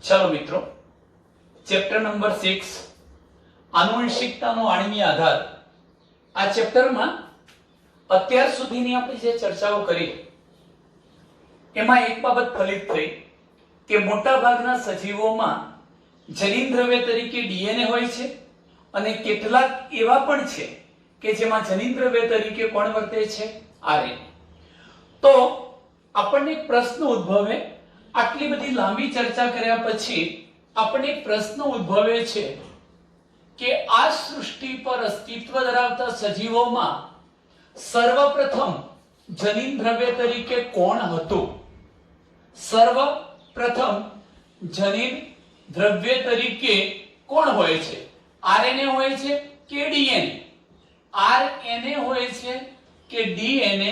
चलो मित्रों, chapter number 6 आनुवंशिकताનો આણ્વીય આધાર। આ ચેપ્ટરમાં અત્યાર સુધીની આપણે જે ચર્ચાઓ કરી એમાં એક બાબત ફલિત થઈ કે મોટા ભાગના સજીવોમાં જનીન દ્રવ્ય તરીકે ડીએનએ હોય છે અને કેટલાક એવા પણ છે કે જેમાં જનીન દ્રવ્ય તરીકે કોણ વર્તે છે? આરએનએ। તો આપણને એક પ્રશ્ન ઉદ્ભવે, આટલી બધી લાંબી ચર્ચા કર્યા પછી આપણને એક પ્રશ્ન ઉદ્ભવે છે કે આ સૃષ્ટિ પર અસ્તિત્વ ધરાવતા સજીવોમાં સર્વપ્રથમ જનીન દ્રવ્ય તરીકે કોણ હતું? સર્વપ્રથમ જનીન દ્રવ્ય તરીકે કોણ હોય છે? આરએનએ હોય છે કે ડીએનએ? આરએનએ હોય છે કે ડીએનએ?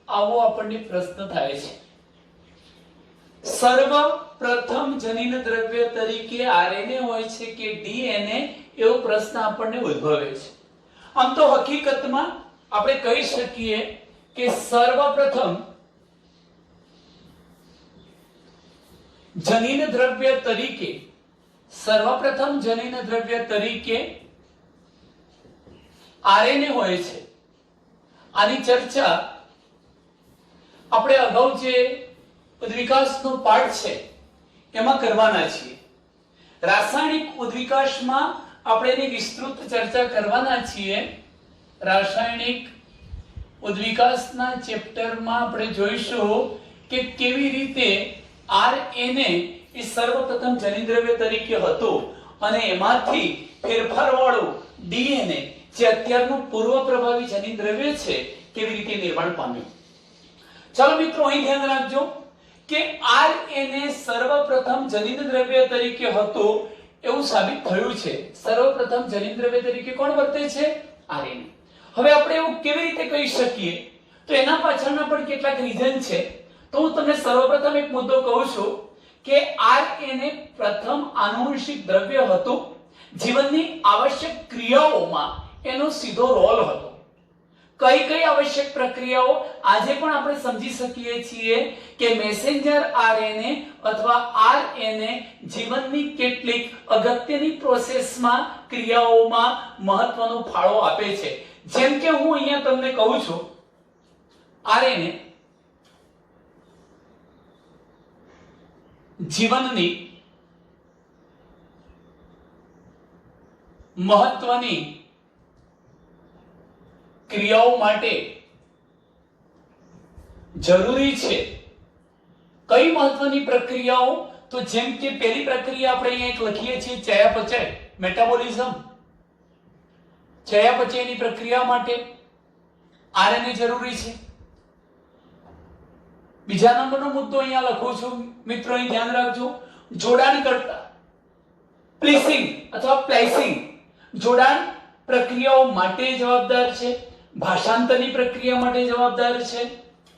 આવો આપણને પ્રશ્ન થાય છે। સર્વપ્રથમ જનીન દ્રવ્ય તરીકે આરએનએ હોય છે કે ડીએનએ, એવો પ્રશ્ન આપણને ઉદ્ભવે છે। આમ તો હકીકતમાં આપણે કહી શકીએ કે સર્વપ્રથમ જનીન દ્રવ્ય તરીકે આરએનએ હોય છે। આની ચર્ચા આપણે અગાઉ જે ઉદ્વિકાસનો પાઠ છે એમાં કરવાના છીએ। રાસાયણિક ઉદ્વિકાસમાં આપણે એની વિસ્તૃત ચર્ચા કરવાના છીએ। રાસાયણિક ઉદ્વિકાસના ચેપ્ટરમાં આપણે જોઈશું કે કેવી રીતે આરએનએ એ સર્વપ્રથમ જનીન દ્રવ્ય તરીકે હતું અને એમાંથી ફેરફારવાળું ડીએનએ જે અત્યારનું પૂર્વ પ્રભાવી જનીન દ્રવ્ય છે કેવી રીતે નિર્માણ પામ્યું। ચાલો મિત્રો, અહીં ધ્યાન રાખજો કે આરએનએ સર્વપ્રથમ જનીન દ્રવ્ય તરીકે હતું એવું સાબિત થયું છે। સર્વપ્રથમ જનીન દ્રવ્ય તરીકે કોણ વર્તે છે? આરએનએ। હવે આપણે એવું કેવી રીતે કહી શકીએ? તો એના પાછળના પણ કેટલાક રીઝન છે। તો હું તમને સર્વપ્રથમ એક મુદ્દો કહું છું કે આરએનએ પ્રથમ આનુવંશિક દ્રવ્ય હતું। જીવનની આવશ્યક ક્રિયાઓમાં એનો સીધો રોલ હતો। કઈ કઈ આવશ્યક પ્રક્રિયાઓ આજે પણ આપણે સમજી શકીએ છીએ કે મેસેન્જર આરએનએ અથવા આરએનએ જીવનની કેટલીક અગત્યની પ્રોસેસમાં, ક્રિયાઓમાં મહત્વનો ફાળો આપે છે। જેમ કે હું અહીંયા તમને કહું છું, આરએનએ જીવનની મહત્વની ક્રિયાઓ માટે જરૂરી છે। કઈ મહત્વની પ્રક્રિયાઓ? તો જેમ કે પહેલી પ્રક્રિયા આપણે અહીંયા એક લખીએ છીએ ચયાપચય, મેટાબોલિઝમ। ચયાપચયની પ્રક્રિયા માટે આરએનએ જરૂરી છે। બીજા નંબરનો મુદ્દો અહીંયા લખું છું મિત્રો, અહીં ધ્યાન રાખજો, જોડાણ કરતા પ્લેસિંગ અથવા પ્લેસિંગ જોડાણ પ્રક્રિયાઓ માટે જવાબદાર છે। ભાષાંતરની પ્રક્રિયા માટે જવાબદાર છે।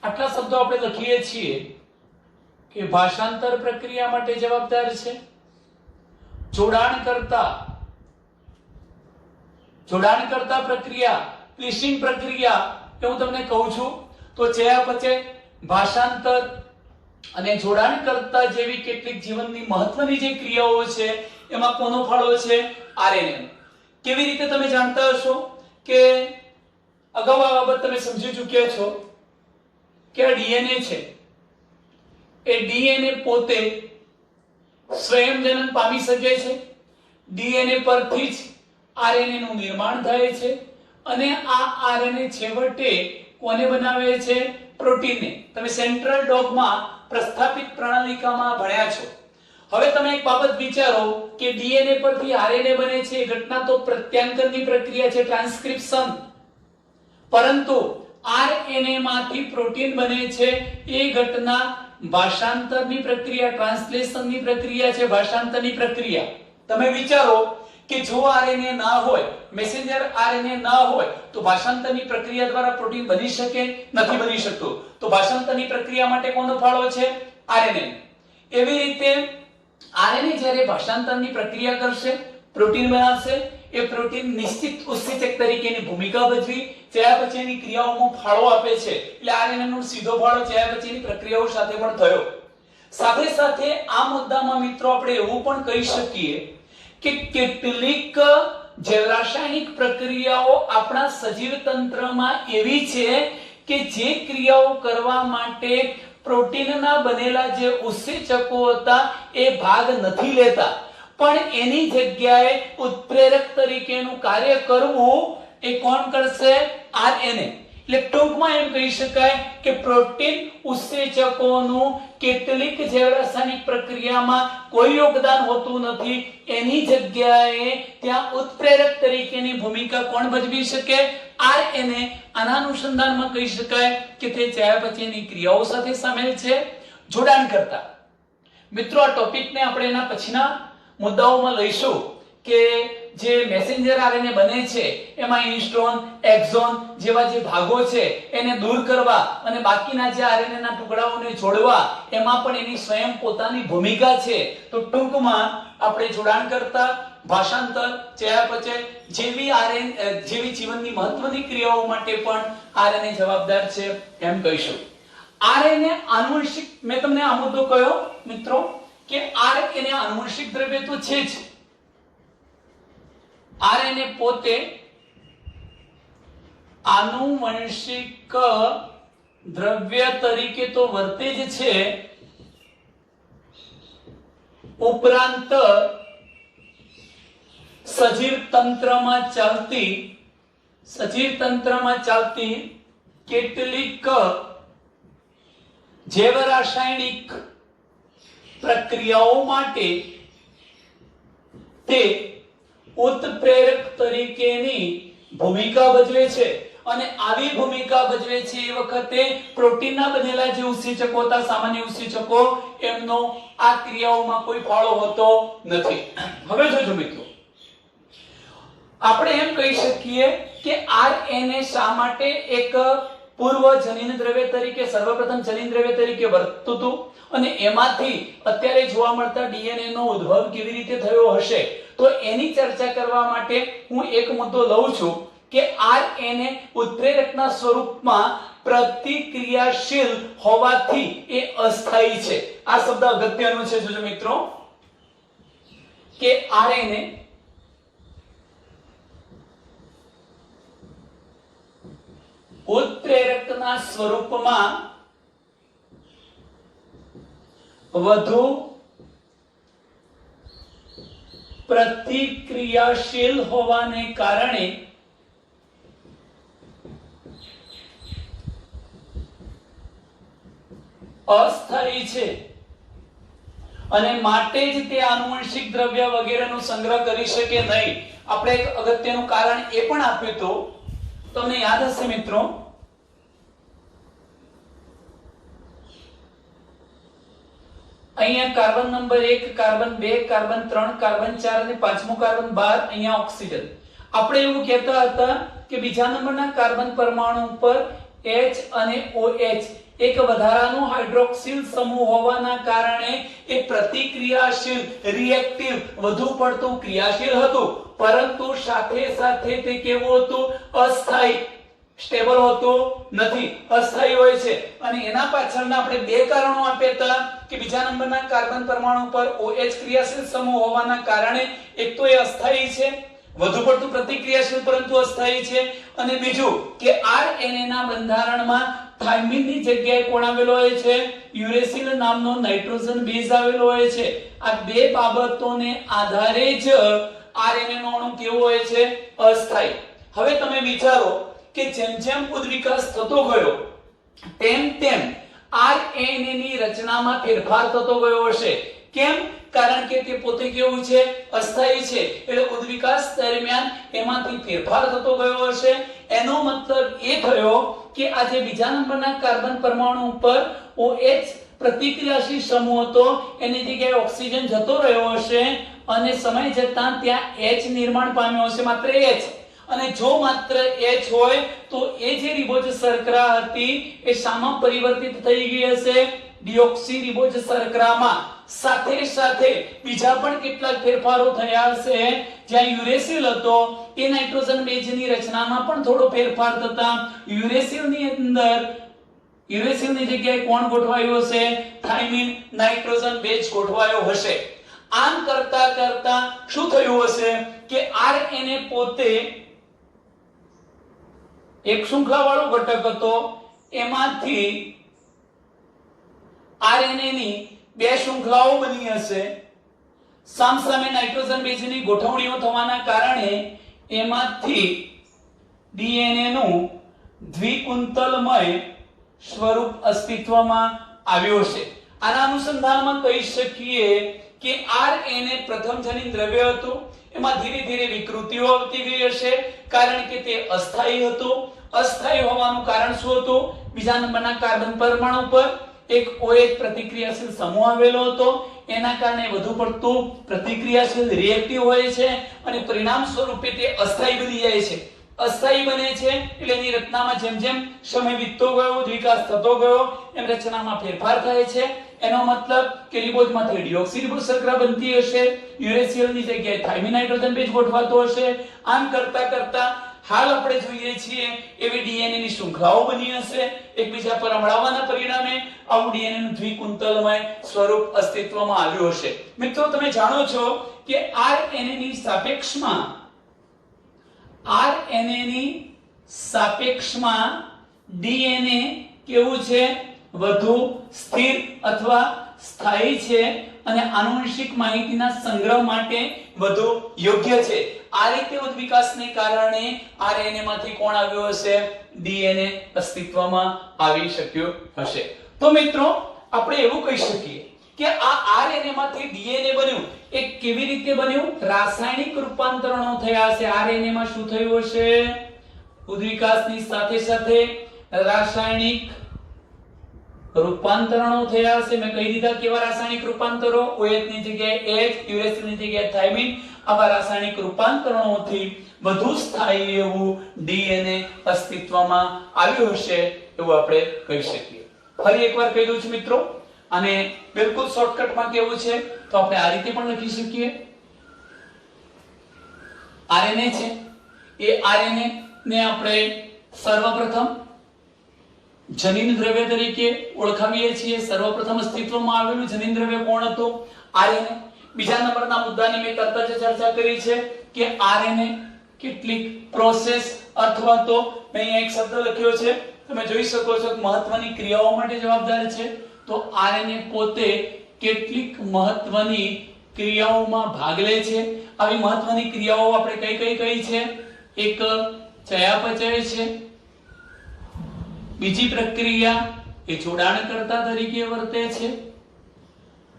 આટલા શબ્દો આપણે લખીએ છીએ કે ભાષાંતર પ્રક્રિયા માટે જવાબદાર છે। જોડાણ કરતા પ્રક્રિયા, પ્લેસિંગ પ્રક્રિયા, એ હું તમને કહું છું તો ચયાપચય, ભાષાંતર અને જોડાણ કરતા જેવી કેટલીક જીવનની મહત્વની જે ક્રિયાઓ છે એમાં કોનો ફાળો છે? આરએનએ। કેવી રીતે તમે જાણતા હશો કે અગાઉ આ બાબત તમે સમજી ચૂક્યા છો કે આ ડીએનએ છે, એ ડીએનએ પોતે સ્વયંજનન પામી શકે છે। ડીએનએ પરથી જ આરએનએ નું નિર્માણ થાય છે અને આ આરએનએ છેવટે કોને બનાવે છે? પ્રોટીનને। તમે સેન્ટ્રલ ડોગમાં પ્રસ્થાપિત પ્રણાલિકામાં ભણ્યા છો। હવે તમે એક બાબત વિચારો કે ડીએનએ પરથી આરએનએ બને છે, એ ઘટના તો પ્રત્યાંકનની પ્રક્રિયા છે, ટ્રાન્સક્રિપ્શન, પરંતુ આરએનએ માંથી પ્રોટીન બને છે, એ ઘટના ભાષાંતરની પ્રક્રિયા, ટ્રાન્સલેશનની પ્રક્રિયા છે, ભાષાંતરની પ્રક્રિયા। તમે વિચારો કે જો આરએનએ ના હોય, મેસેન્જર આરએનએ ના હોય તો ભાષાંતરની પ્રક્રિયા દ્વારા પ્રોટીન બની શકે? નથી બની શકતું। તો ભાષાંતરની પ્રક્રિયા માટે કોનો ફાળો છે? આરએનએ। એવી રીતે આરએનએ જ્યારે ભાષાંતરની પ્રક્રિયા કરશે, પ્રોટીન બનાવશે, એ પ્રોટીન નિશ્ચિત ઉત્સેચક તરીકેની ભૂમિકા ભજવી ચયાપચયની ક્રિયાઓમાં ફાળો આપે છે। એટલે આરએનએ નો સીધો ફાળો ચયાપચયની પ્રક્રિયાઓ સાથે પણ થયો। સાથે સાથે આ મુદ્દામાં મિત્રો આપણે એવું પણ કહી શકીએ કે કેટલીક જૈવરાસાયણિક પ્રક્રિયાઓ આપણા સજીવ તંત્રમાં એવી છે કે જે ક્રિયાઓ કરવા માટે પ્રોટીનના બનેલા જે ઉત્સેચકો હતા એ ભાગ નથી લેતા, પણ એની જગ્યાએ ઉત્પ્રેરક તરીકેનું કાર્ય કરવું એ કોણ કરશે? આરએનએ. એટલે ટૂંકમાં એમ કહી શકાય કે પ્રોટીન ઉત્સેચકોનું કેટલીક જૈવરાસાયણિક પ્રક્રિયામાં કોઈ યોગદાન હોતું નથી, એની જગ્યાએ ત્યાં ઉત્પ્રેરક તરીકેની ભૂમિકા કોણ ભજવી શકે? આરએનએ. આના અનુસંધાનમાં કહી શકાય કે તે ચયાપચયની ક્રિયાઓ સાથે સામેલ છે. જોડાણ કરતા મિત્રો આ ટોપિકને આપણે એના પછીના મુદ્દાઓમાં લઈશું કે જે મેસેન્જર આરએનએ બને છે એમાં ઇન્સ્ટ્રોન, એક્ઝોન જેવા જે ભાગો છે એને દૂર કરવા અને બાકીના જે આરએનએ ના ટુકડાઓને જોડવા એમાં પણ એની સ્વયં પોતાની ભૂમિકા છે. તો ટૂંકમાં આપણે જોડાણ કરતા, ભાષાંતર, ચયાપચય જેવી જીવનની મહત્વની ક્રિયાઓ માટે પણ આરએનએ જવાબદાર છે એમ કહીશું. આરએનએ આનુવંશિક, મેં તમને આ મુદ્દો કહ્યો મિત્રો કે આરએનએ આનુવંશિક દ્રવ્ય તો છે જ. આરએનએ પોતે આનુવંશિક દ્રવ્ય તરીકે તો વર્તે જ છે, ઉપરાંત સજીવ તંત્રમાં ચાલતી કેટલીક જૈવરાસાયણિક પ્રક્રિયાઓ માટે તે ઉત્પ્રેરક તરીકેની ભૂમિકા ભજવે છે. અને આવી ભૂમિકા ભજવે છે એ વખતે પ્રોટીનના બનેલા જે ઉત્સેચકો હતા, સામાન્ય ઉત્સેચકો, એમનો આ ક્રિયાઓમાં કોઈ ફાળો હોતો નથી. હવે જોજો મિત્રો, આપણે એમ કહી શકીએ કે આરએનએ શા માટે એક પૂર્વ જનીન દ્રવ્ય તરીકે, સર્વપ્રથમ જનીન દ્રવ્ય તરીકે વર્તતું હતું અને એમાંથી અત્યારે જોવા મળતા ડીએનએ નો ઉદ્ભવ કેવી રીતે થયો હશે, તો એની ચર્ચા કરવા માટે હું એક મુદ્દો લઉં છું કે આરએનએ ઉત્પ્રેરકના સ્વરૂપમાં પ્રતિક્રિયાશીલ હોવાથી એ અસ્થાયી છે. આ શબ્દ અગત્યનો છે. જોજો મિત્રો કે આરએનએ ઉત્પ્રેરકના સ્વરૂપમાં વધુ પ્રતિક્રિયાશીલ હોવાને કારણે અસ્થાયી છે અને માટે જ તે આનુવંશિક દ્રવ્ય વગેરેનો સંગ્રહ કરી શકે નહીં. આપણે એક અગત્યનું કારણ એ પણ આપ્યું હતું, તમને યાદ હશે મિત્રો, અહીંયા carbon number 1, carbon 2, carbon 3, carbon 4 અને પાંચમું કાર્બન 12, અહીંયા ઓક્સિજન. આપણે એવું કહેતા હતા કે બીજા નંબરના કાર્બન પરમાણુ પર H અને OH એક વધારાનો હાઇડ્રોક્સિલ સમૂહ હોવાના કારણે એ પ્રતિક્રિયાશીલ, રિએક્ટિવ, વધુ પડતું ક્રિયાશીલ હતું, પરંતુ સાથે સાથે તે કેવું હતું? અસ્થાયી, સ્ટેબલ હોતું નથી, અસ્થાયી હોય છે. અને એના પાછળના આપણે બે કારણો આપ્યા હતા કે બીજા નંબરના કાર્બન પરમાણુ પર OH ક્રિયાશીલ સમૂહ હોવાના કારણે એક તો એ અસ્થાયી છે, વધુ પડતું પ્રતિક્રિયાશીલ પરંતુ અસ્થાયી છે, અને બીજું કે આરએનએ ના બંધારણમાં થાઇમિનની જગ્યાએ કોણ આવેલો હોય છે? યુરેસિલ નામનો નાઇટ્રોજન બેઝ આવેલો હોય છે. આ બે બાબતોને આધારે જ આરએનએ નો અણુ કેવો હોય છે? અસ્થાયી. હવે તમે વિચારો કે જેમ જેમ ઉદ્વિકાસ થતો ગયો તેમ તેમ આરએનએ ની રચનામાં ફેરફાર થતો ગયો હશે. કેમ? કારણ કે તે પોતે કેવું છે? અસ્થાયી છે. એટલે ઉદ્વિકાસ દરમિયાન એમાંથી ફેરફાર થતો ગયો હશે. એનો મતલબ એ થયો કે આ જે બીજા નંબરના કાર્બન પરમાણુ ઉપર OH પ્રતિક્રિયાશીલ સમૂહ હતો એની જગ્યાએ ઓક્સિજન જતો રહ્યો હશે અને સમય જતાં ત્યાં H નિર્માણ પામ્યો હશે, માત્ર H. અને જો માત્ર H હોય તો એ જે રિબોઝ શર્કરા હતી એ શામાં પરિવર્તિત થઈ ગઈ હશે? ડિઓક્સી રિબોઝ શર્કરામાં. સાથે સાથે બીજા પણ કેટલાક ફેરફારો થયા હશે. જ્યાં યુરેસિલ હતો એ નાઇટ્રોજન બેઝની રચનામાં પણ થોડો ફેરફાર થતા યુરેસિલની અંદર યુરેસિલ ની જગ્યાએ કોણ ગોઠવાયું હશે? થાઇમિન નાઇટ્રોજન બેઝ ગોઠવાયો હશે. આમ કરતા કરતા શું થયું હશે કે આરએનએ પોતે એક શૃંખલાવાળો ઘટક હતો, એમાંથી આરએનએ ની બે શૃંખલાઓ બની હશે. સામસામે નાઇટ્રોજન બેઝની ગોઠવણીઓ થવાના કારણે એમાંથી ડીએનએ નું દ્વિકુંતલમય સ્વરૂપ અસ્તિત્વમાં આવ્યું હશે. આના અનુસંધાનમાં કહી શકીએ કે આરએનએ પ્રથમ જનીન દ્રવ્ય હતું, એમાં ધીરે ધીરે વિકૃતિઓ આવતી ગઈ હશે, કારણ કે તે અસ્થાયી હતું. અસ્થાયી હોવાનું કારણ શું હતું? બીજા નંબરના કાર્બન પરમાણુ પર એક OH પ્રતિક્રિયાશીલ સમૂહ આવેલો હતો, એના કારણે વધુ પડતું પ્રતિક્રિયાશીલ રિએક્ટિવ હોય છે અને પરિણામ સ્વરૂપે તે અસ્થાયી બની જાય છે. અસ્થાયી બને છે એટલે એની રચનામાં જેમ જેમ સમય વીતતો ગયો, વિકાસ થતો ગયો, એમ રચનામાં ફેરફાર થાય છે. એનો મતલબ કે રિબોઝમાંથી ડિઓક્સીરિબોઝ શર્કરા બનતી હશે, યુરેસિલની જગ્યાએ થાઇમિન નાઇટ્રોજન બેઝ ગોઠવાતો હશે. આમ કરતા કરતા હાલ આપણે જોઈએ છીએ એવી ડીએનએ ની શૃંખલાઓ બની હશે. એકબીજા પર અમળાવવાના પરિણામે આવું ડીએનએ નું દ્વિકુંતલમય સ્વરૂપ અસ્તિત્વમાં આવ્યું હશે. મિત્રો, તમે જાણો છો કે આરએનએ ની સાપેક્ષમાં ડીએનએ કેવું છે? વધુ સ્થિર અથવા સ્થાયી છે અને આનુવંશિક માહિતીના સંગ્રહ માટે વધુ યોગ્ય છે. આ રીતે ઉદ્વિકાસને કારણે આરએનએ માંથી કોણ આવ્યું હશે? ડીએનએ અસ્તિત્વમાં આવી શક્યું હશે. તો મિત્રો, આપણે એવું કહી શકીએ કે આ આરએનએ માંથી ડીએનએ બન્યું. એ કેવી રીતે બન્યું? રાસાયણિક રૂપાંતરણો થયા હશે. આરએનએ માં શું થયું હશે? ઉદ્વિકાસની સાથે સાથે રાસાયણિક રૂપાંતરણો થયા હશે. મેં કહી દીધા કેવા રાસાયણિક રૂપાંતરો? OH ની જગ્યાએ H, યુરેસિલ ની જગ્યાએ થાઇમિન. આવા રાસાયણિક રૂપાંતરણોથી વધુ સ્થાયી એવું ડીએનએ અસ્તિત્વમાં આવ્યું હશે એવું આપણે કહી શકીએ. ફરી એકવાર કહી દઉં છું મિત્રો, અને બિલકુલ શોર્ટકટમાં કેવું છે તો આપણે આ રીતે પણ લખી શકીએ. આરએનએ છે, એ આરએનએ ને આપણે સર્વપ્રથમ જનીન દ્રવ્ય તરીકે ઓળખાવીએ છીએ. સર્વપ્રથમ અસ્તિત્વમાં આવેલું જનીન દ્રવ્ય કોણ હતું? આરએનએ. બીજા નંબરના મુદ્દાની મેં તરત જ ચર્ચા કરી છે કે આરએનએ કેટલીક પ્રોસેસ અથવા તો મેં અહીંયા એક શબ્દ લખ્યો છે, તમે જોઈ શકો છો કે મહત્વની ક્રિયાઓ માટે જવાબદાર છે. તો આરએનએ પોતે કેટલીક મહત્વની ક્રિયાઓમાં ભાગ લે છે. આવી મહત્વની ક્રિયાઓ આપણે કઈ કઈ છે? એક ચયાપચય છે, બીજી પ્રક્રિયા એ જોડાણકર્તા તરીકે વર્તે છે,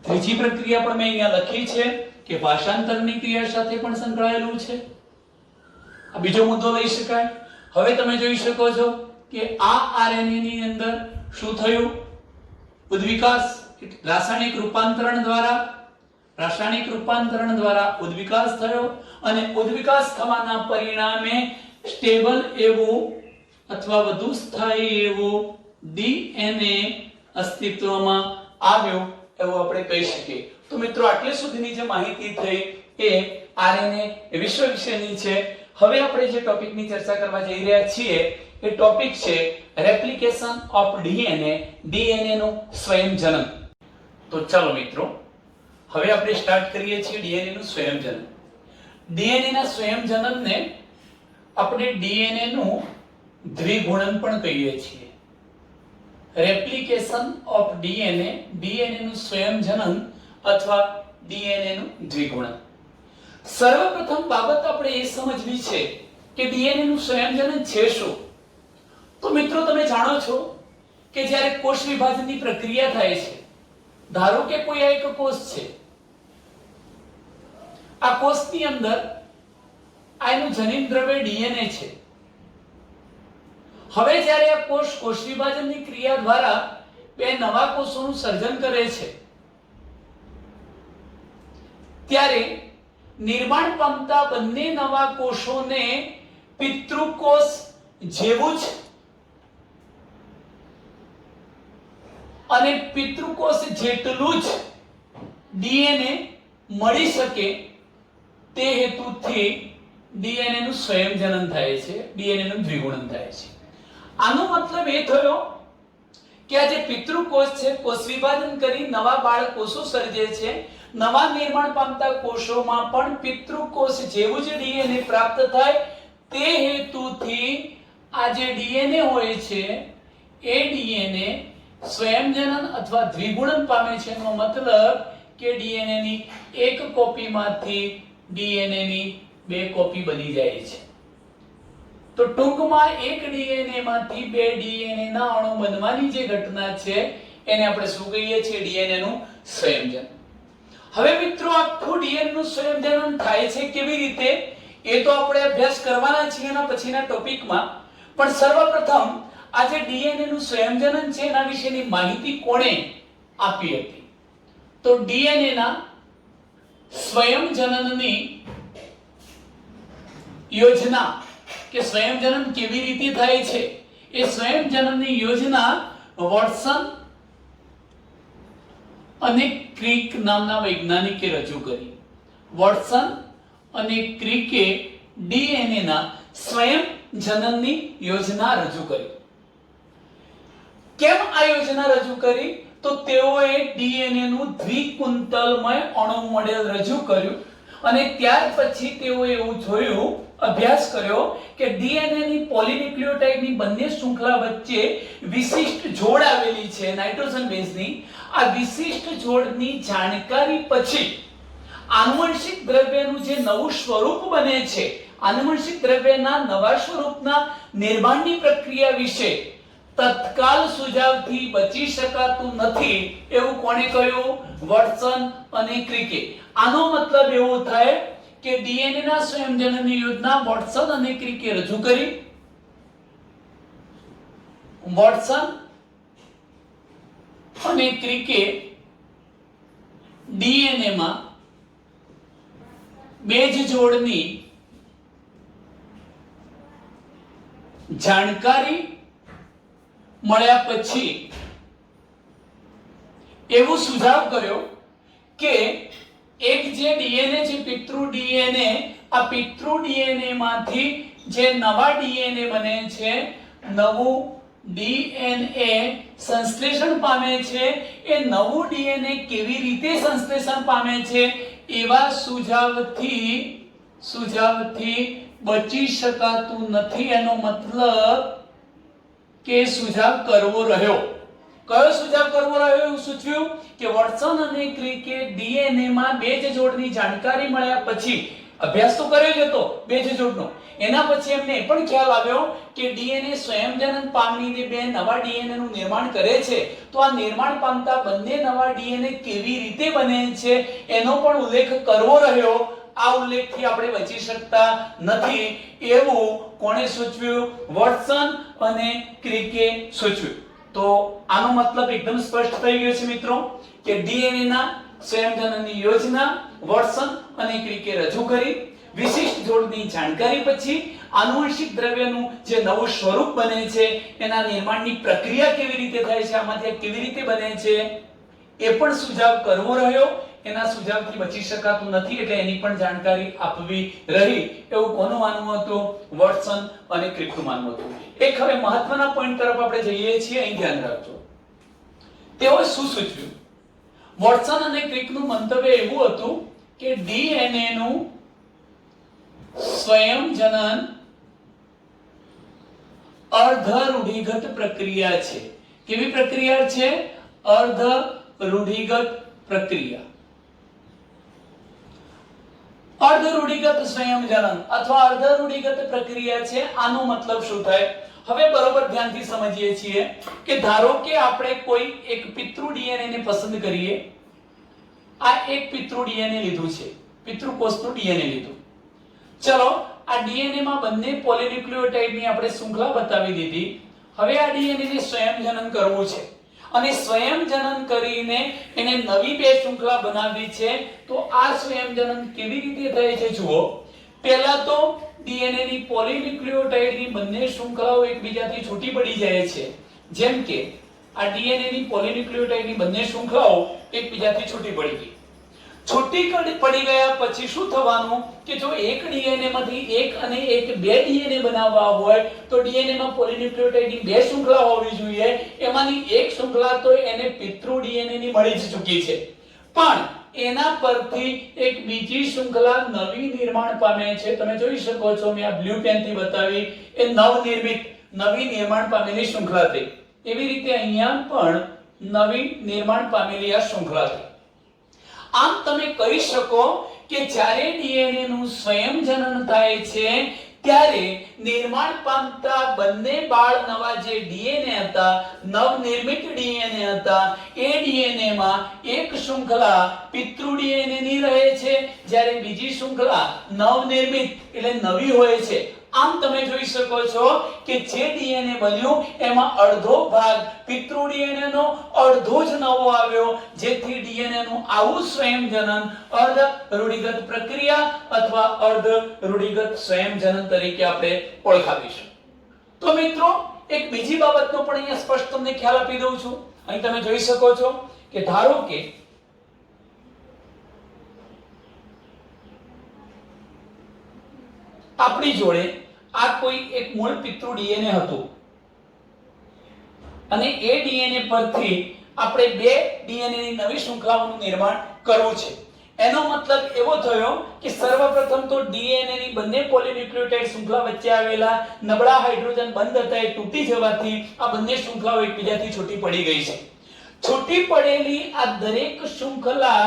ત્રીજી પ્રક્રિયા પણ મેં અહીંયા લખી છે કે ભાષાંતરની ક્રિયા સાથે પણ સંકળાયેલું છે. આ બીજો મુદ્દો લઈ શકાય. હવે તમે જોઈ શકો છો કે આ આરએનએ ની અંદર શું થયું? ઉદ્વિકાસ, રાસાયણિક રૂપાંતરણ દ્વારા ઉદ્વિકાસ થયો અને ઉદ્વિકાસ થવાના પરિણામે સ્ટેબલ એવું અથવા વધુ સ્થાયી એવું ડીએનએ અસ્તિત્વમાં આવ્યું એવું આપણે કહી શકીએ. તો મિત્રો, આટલે સુધીની જે માહિતી થઈ એ આરએનએ વિશ્વ વિશેની છે. હવે આપણે જે ટોપિકની ચર્ચા કરવા જઈ રહ્યા છીએ એ ટોપિક છે રેપ્લિકેશન ઓફ ડીએનએ, ડીએનએ નું સ્વયંજનન. તો ચાલો મિત્રો, હવે આપણે સ્ટાર્ટ કરીએ છીએ ડીએનએ નું સ્વયંજનન. ડીએનએ ના સ્વયંજનનને આપણે ડીએનએ નું દ્વિગુણન પણ કહીએ છીએ. રેપ્લિકેશન ઓફ ડીએનએ, ડીએનએ નું સ્વયંજનન અથવા ડીએનએ નું દ્વિગુણન. સર્વપ્રથમ બાબત આપણે એ સમજવી છે કે ડીએનએ નું સ્વયંજનન છે શું? તો મિત્રો, તમે જાણો છો કે જ્યારે કોષ વિભાજનની પ્રક્રિયા થાય છે, ધારો કે કોઈ એક કોષ છે, આ કોષની અંદર આનું જનીન દ્રવ્ય ડીએનએ છે. હવે જ્યારે આ કોષ વિભાજનની ક્રિયા દ્વારા બે નવા કોષોનું સર્જન કરે છે, ત્યારે નિર્માણ પામતા બંને નવા કોષોને પિતૃકોષ જેવું જ અને પિતૃકોષ જેટલું જ ડીએનએ મળી શકે તે હેતુથી ડીએનએ નું સ્વયંજનન થાય છે, ડીએનએ નું દ્વિગુણન થાય છે. આનો મતલબ એ થયો કે આ જે પિતૃકોષ છે કોષ વિભાજન કરી નવા બાળ કોષો સર્જે છે. નવા નિર્માણ પામતા કોષોમાં પણ પિતૃકોષ જેવું જ ડીએનએ પ્રાપ્ત થાય તે હેતુથી આ જે ડીએનએ હોય છે એ ડીએનએ સ્વયંજનન અથવા દ્વિગુણન પામે છે. એનો મતલબ કે ડીએનએ ની એક કોપીમાંથી ડીએનએ ની બે કોપી બની જાય છે. તો ટૂંકમાં એક ડીએનએ માંથી બે ડીએનએ ના અણુ બનવાની જે ઘટના છે એને આપણે શું કહીએ છીએ? ડીએનએ નું સંયોજન. હવે મિત્રો આખું ડીએનએ નું સંયોજન થાય છે કેવી રીતે એ તો આપણે અભ્યાસ કરવાના છીએ એના પછીના ટોપિકમાં. પણ સર્વપ્રથમ આ જે ડીએનએ નું સંયોજન છે એના વિશેની માહિતી કોણે આપી હતી? તો ડીએનએ ના સ્વયંજનનની યોજના કે સ્વયંજનન કેવી રીતે થાય છે એ સ્વયંજનનની યોજના વોટસન અને ક્રિક નામના વૈજ્ઞાનિકે રજૂ કરી. વોટસન અને ક્રિકે ડીએનએ ના સ્વયંજનનની યોજના રજૂ કરી. કેમ આ યોજના રજૂ કરી? તો તેઓએ ડીએનએ નું દ્વિકુંતલમય અણુ મોડેલ રજૂ કર્યું અને ત્યાર પછી તેઓએ એવું જોયું, અભ્યાસ કર્યો કે ડીએનએ ની પોલીન્યુક્લિયોટાઇડની બંને શૃંખલા વચ્ચે વિશિષ્ટ જોડ આવેલી છે નાઇટ્રોજન બેઝની. આ વિશિષ્ટ જોડની જાણકારી પછી આનુવંશિક દ્રવ્યનું જે નવું સ્વરૂપ બને છે, આનુવંશિક દ્રવ્યના નવા સ્વરૂપના નિર્માણની પ્રક્રિયા વિશે તત્કાલ સુઝાવથી બચી શકાતું નથી એવું કોણે કહ્યું? વોટસન અને ક્રિકે. આનો મતલબ એવો થાય કે ડીએનએ ના સંયોજનની યોજના વોટસન અને ક્રિકે રજૂ કરી. વોટસન અને ક્રિકે ડીએનએ માં બેઝ જોડની જાણકારી મળ્યા પછી એવું સુઝાવ કર્યો કે એક જે ડીએનએ છે પિતૃ ડીએનએ, આ પિતૃ ડીએનએ માંથી જે નવા ડીએનએ બને છે, નવું ડીએનએ સંશ્લેષણ પામે છે, એ નવું ડીએનએ કેવી રીતે સંશ્લેષણ પામે છે એવા સુઝાવથી બચી શકાતું નથી. એનો મતલબ કે સુઝાવ કરવો રહ્યો. કયો સુઝાવ કરવો રહ્યો એવું સૂચવ્યું કે વોટસન અને ક્રિકે ડીએનએ માં બેઝ જોડની જાણકારી મળ્યા પછી અભ્યાસ તો કર્યો જ હતો બેઝ જોડનો, એના પછી એમને એ પણ ખ્યાલ આવ્યો કે ડીએનએ સ્વયંજનન પામીને બે નવા ડીએનએ નું નિર્માણ કરે છે. તો આ નિર્માણ પામતા બંને નવા ડીએનએ કેવી રીતે બને છે એનો પણ ઉલ્લેખ કરવો રહ્યો. આ ઉલ્લેખથી આપણે બચી શકતા નથી એવું કોણે સૂચવ્યું? વોટસન અને ક્રિકે સૂચવ્યું. તો આનો મતલબ એકદમ સ્પષ્ટ થઈ ગયો છે મિત્રો કે ડીએનએ ના સંયોજનની યોજના વોટસન અને ક્રિકે રજૂ કરી. વિશિષ્ટ જોડની જાણકારી પછી આનુવંશિક દ્રવ્યનું જે નવું સ્વરૂપ બને છે એના નિર્માણની પ્રક્રિયા કેવી રીતે થાય છે, આમાંથી કેવી રીતે બને છે એ પણ સુઝાવ કરવો રહ્યો. એના સુઝાવથી બચી શકાતું નથી એટલે એની પણ જાણકારી આપવી રહી એવું કોનું માનવું હતું? વોટસન અને ક્રિકનું માનવું હતું. એક હવે મહત્વના પોઈન્ટ તરફ આપણે જઈએ છીએ, અહીં ધ્યાન રાખજો. તેઓ શું સૂચવ્યું? વોટસન અને ક્રિકનું મંતવ્ય એવું હતું કે ડીએનએ નું સ્વયંજનન અર્ધ રૂઢિગત પ્રક્રિયા છે. કેવી પ્રક્રિયા છે? અર્ધ રૂઢિગત પ્રક્રિયા. અર્ધ રૂઢિગત સંયોજન અથવા અર્ધ રૂઢિગત પ્રક્રિયા છે. આનો મતલબ શું થાય? હવે બરોબર ધ્યાનથી સમજીએ છીએ કે ધારો કે આપણે કોઈ એક પિતૃ ડીએનએ ને પસંદ કરીએ. આ એક પિતૃ ડીએનએ લીધું છે, પિતૃકોષનું ડીએનએ લીધું. ચલો આ ડીએનએ માં બંને પોલીન્યુક્લિયોટાઇડની આપણે શૃંખલા બતાવી દીધી. હવે આ ડીએનએ ને સંયોજન કરવું છે અને સંયોજન કરીને એને નવી બે શૃંખલા બનાવવી છે. તો આ સંયોજન કેવી રીતે થાય છે જુઓ. પહેલા તો ડીએનએ ની પોલીન્યુક્લિયોટાઇડની બંને શૃંખલાઓ એકબીજાથી છૂટી પડી જાય છે. જેમ કે આ ડીએનએ ની પોલીન્યુક્લિયોટાઇડની બંને શૃંખલાઓ એકબીજાથી છૂટી પડી ગઈ. છૂટી પડી ગયા પછી શું થવાનું કે જો એક ડીએનએ માંથી એક અને એક બે ડીએનએ બનાવવા હોય તો ડીએનએ માં પોલીન્યુક્લિયોટાઇડની બે શૃંખલા હોવી જોઈએ, એમાંની એક શૃંખલા તો એને પિતૃ ડીએનએ ની મળી જ ચૂકી છે, પણ એના પરથી એક બીજી શૃંખલા નવી નિર્માણ પામે છે. તમે જોઈ શકો છો, મેં આ બ્લુ પેન થી બતાવી, એ નવનિર્મિત નવી નિર્માણ પામેલી શૃંખલા થઈ. એવી રીતે અહીંયા પણ નવી નિર્માણ પામેલી આ શૃંખલા થઈ. આમ તમે કહી શકો કે જ્યારે ડીએનએ નું સ્વયંજનન થાય છે ત્યારે નિર્માણ પામતા બંને બાળ નવા જે ડીએનએ હતા, નવનિર્મિત ડીએનએ હતા, એ ડીએનએ માં એક શૃંખલા પિતૃ ડીએનએ ની રહે છે, જ્યારે બીજી શૃંખલા નવનિર્મિત એટલે નવી હોય છે. આમ તમે જોઈ શકો છો કે જે ડીએનએ બન્યું એમાં અડધો ભાગ પિતૃ ડીએનએ નો, અડધો જ નવો આવ્યો, જેથી ડીએનએ નું આવું સ્વયંજનન અર્ધ રૂઢિગત પ્રક્રિયા અથવા અર્ધ રૂઢિગત સ્વયંજનન તરીકે આપણે ઓળખાવીશું. તો મિત્રો, એક બીજી બાબતનો પણ અહીંયા સ્પષ્ટ તમને ખ્યાલ આપી દઉં છું. અહીં તમે જોઈ શકો છો કે ધારો કે આપણી જોડે આ કોઈ એક મૂળ પિતૃ ડીએનએ હતું અને એ ડીએનએ પરથી આપણે બે ડીએનએ ની નવી શૃંખલાઓનું નિર્માણ કરવું છે. એનો મતલબ એવો થયો કે સર્વપ્રથમ તો ડીએનએ ની બંને પોલીન્યુક્લિયોટાઇડ શૃંખલા વચ્ચે આવેલા નબળા હાઇડ્રોજન બંધ હતા, એ તૂટી જવાથી આ બંને શૃંખલાઓ એકબીજાથી છૂટી પડી ગઈ છે. છૂટી પડેલી આ દરેક શૃંખલા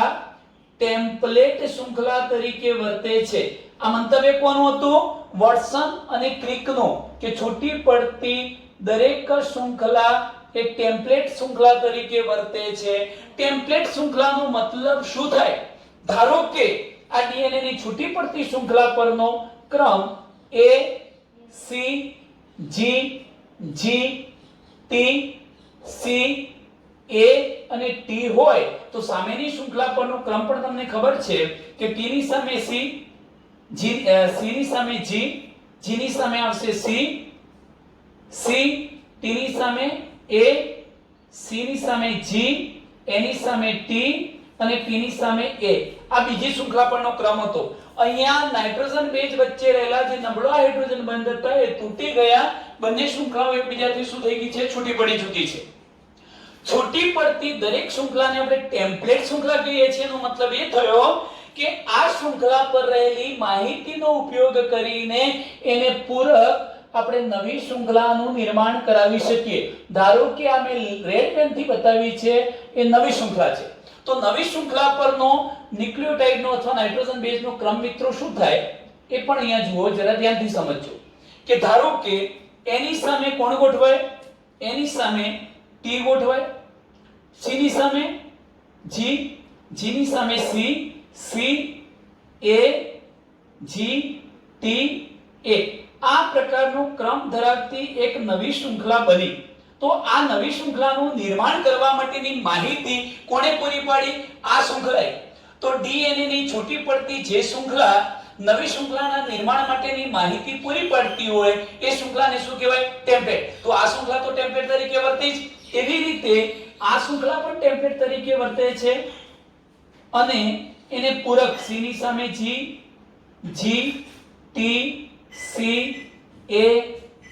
ટેમ્પલેટ શૃંખલા તરીકે વર્તે છે. આ મંતવ્ય કોનું હતું? વોટસન અને ક્રિકનું, કે છૂટી પડતી દરેક શૃંખલા એક ટેમ્પલેટ શૃંખલા તરીકે વર્તે છે. ટેમ્પલેટ શૃંખલાનો મતલબ શું થાય? ધારો કે આ ડીએનએ ની છૂટી પડતી શૃંખલા પરનો ક્રમ A C G G T C A અને T હોય તો સામેની શૃંખલા પરનો ક્રમ પણ તમને ખબર છે કે T ની સામે C, C ની સામે G, G ની સામે આવશે C, T ની સામે A, C ની સામે G, A ની સામે T અને T ની સામે A. આ બીજી શૃંખલા પરનો ક્રમ હતો. અહીંયા નાઇટ્રોજન બેઝ વચ્ચે રહેલા જે નબળા હાઇડ્રોજન બંધ હતા એ તૂટી ગયા, બંને શૃંખલાઓ એકબીજાથી શું થઈ ગઈ છે? છૂટી પડી ચૂકી છે. છૂટી પડતી દરેક શૃંખલાને આપણે ટેમ્પલેટ શૃંખલા કહીએ છીએ. એનો મતલબ એ થયો કે આ શૃંખલા પર રહેલી માહિતીનો ઉપયોગ કરીને એને પૂરક આપણે નવી શૃંખલાનું નિર્માણ કરાવી શકીએ. ધારો કે આ મેં રેડ પેન થી બતાવી છે એ નવી શૃંખલા છે, તો નવી શૃંખલા પરનો ન્યુક્લિયોટાઇડનો અથવા નાઇટ્રોજન બેઝનો ક્રમ મિત્રો શું થાય એ પણ અહીંયા જુઓ, જરા ધ્યાનથી સમજજો. કે ધારો કે એની સામે કોણ ગોઠવાય? એની સામે T ગોઠવાય, C ની સામે G, G ની સામે C, C A G T A. આ પ્રકારનો ક્રમ ધરાવતી એક નવી શૃંખલા બની. તો આ નવી શૃંખલાનું નિર્માણ કરવા માટેની માહિતી કોણે પૂરી પાડી? આ શૃંખલાએ. તો ડીએનએ ની છૂટી પડતી જે શૃંખલા નવી શૃંખલાના નિર્માણ માટેની માહિતી પૂરી પાડતી હોય એ શૃંખલાને શું કહેવાય? ટેમ્પલેટ. તો આ શૃંખલા તો ટેમ્પલેટ તરીકે વર્તે જ. એવી રીતે આ શૃંખલા પણ ટેમ્પલેટ તરીકે વર્તે છે અને એને પૂરક C ની સામે G, G T C A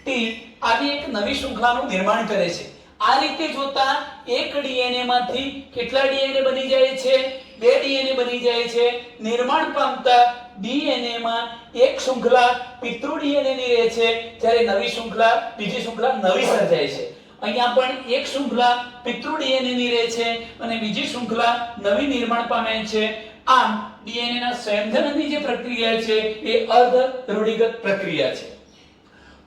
T આવી એક નવી શૃંખલાનું નિર્માણ કરે છે. આ રીતે જોતા એક ડીએનએ માંથી કેટલા ડીએનએ બની જાય છે? બે ડીએનએ બની જાય છે. નિર્માણ પામતા ડીએનએ માં એક શૃંખલા પિતૃ ડીએનએ ની રહે છે, જ્યારે નવી શૃંખલા, બીજી શૃંખલા નવી સર્જાય છે. અહીંયા પણ એક શૃંખલા પિતૃ ડીએનએ ની રહે છે અને બીજી શૃંખલા નવી નિર્માણ પામે છે. આમ ડીએનએ ના સ્વયંજનનની જે પ્રક્રિયા છે એ અર્ધ રૂઢિગત પ્રક્રિયા છે.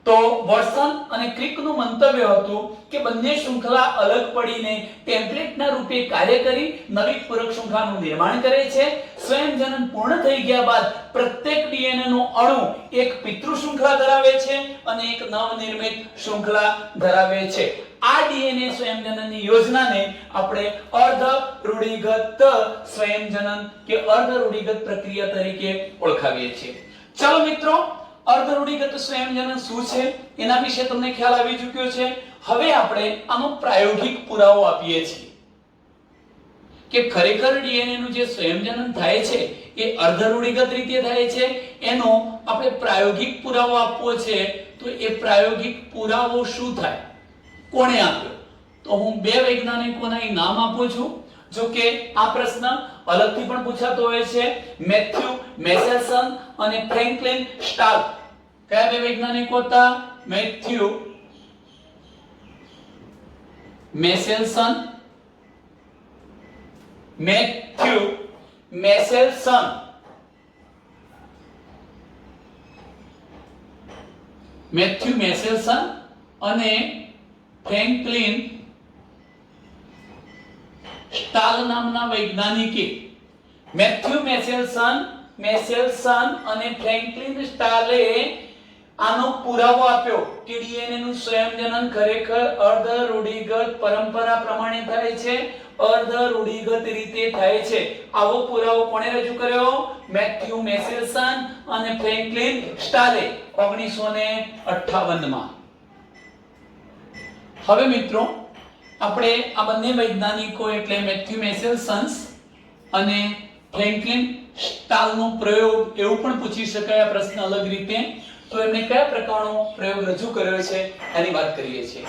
તો વોટસન અને ક્રિકનું મંતવ્ય હતું કે બંને શૃંખલા અલગ પડીને ટેમ્પલેટના રૂપે કાર્ય કરી નવી પૂરક શૃંખલાનું નિર્માણ કરે છે. સ્વયંજનન પૂર્ણ થઈ ગયા બાદ પ્રત્યેક ડીએનએ નો અણુ એક પિતૃ શૃંખલા ધરાવે છે અને એક નવનિર્મિત શૃંખલા ધરાવે છે. આ ડીએનએ સ્વયંજનનની યોજનાને આપણે અર્ધ રૂઢિગત સ્વયંજનન કે અર્ધ રૂઢિગત પ્રક્રિયા તરીકે ઓળખાવીએ છીએ. ચાલો મિત્રો, અર્ધ રૂઢિગત સ્વયંજનન શું છે એના વિશે તમને ખ્યાલ આવી ચૂક્યો છે. હવે આપણે આનો પ્રાયોગિક પુરાવો આપીએ છીએ કે ખરેખર ડીએનએ નું જે સંયોજન થાય છે એ અર્ધરૂઢિગત રીતે થાય છે, એનો આપણે પ્રાયોગિક પુરાવો આપવો છે. તો એ પ્રાયોગિક પુરાવો શું થાય, કોણે આપ્યો? તો હું બે વૈજ્ઞાનિકોના નામ આપું છું. જો કે આ પ્રશ્ન અલગથી પણ પૂછાતો હોય છે. મેથ્યુ મેસેલ્સન અને ફ્રેન્કલિન સ્ટાલ. કયા બે વૈજ્ઞાનિકો હતા? મેથ્યુ મેસેલ્સન, મેથ્યુ મેસેલ્સન અને ફ્રેન્કલિન સ્ટાલ નામના વૈજ્ઞાનિકે મેથ્યુ મેસેલ્સન અને ફ્રેન્કલિન સ્ટાલે આનો પુરાવો આપ્યો કે ડીએનએ નું સંયોજન ખરેખર અર્ધરૂઢિગત પરંપરા પ્રમાણે થાય છે, અર્ધરૂઢિગત રીતે થાય છે. આવો પુરાવો કોણે રજૂ કર્યો? મેથ્યુ મેસેલ્સન અને ફ્રેન્કલિન સ્ટાલે 1958 માં. હવે મિત્રો આપણે આ બંને વૈજ્ઞાનિકો એટલે મેથ્યુ મેસેલ્સન અને ફ્રેન્કલિન સ્ટાલનો પ્રયોગ એવું પણ પૂછી શકાય આ પ્રશ્ન અલગ રીતે. તો એમણે કયા પ્રકારનો પ્રયોગ રજૂ કર્યો છે એની વાત કરીએ છીએ.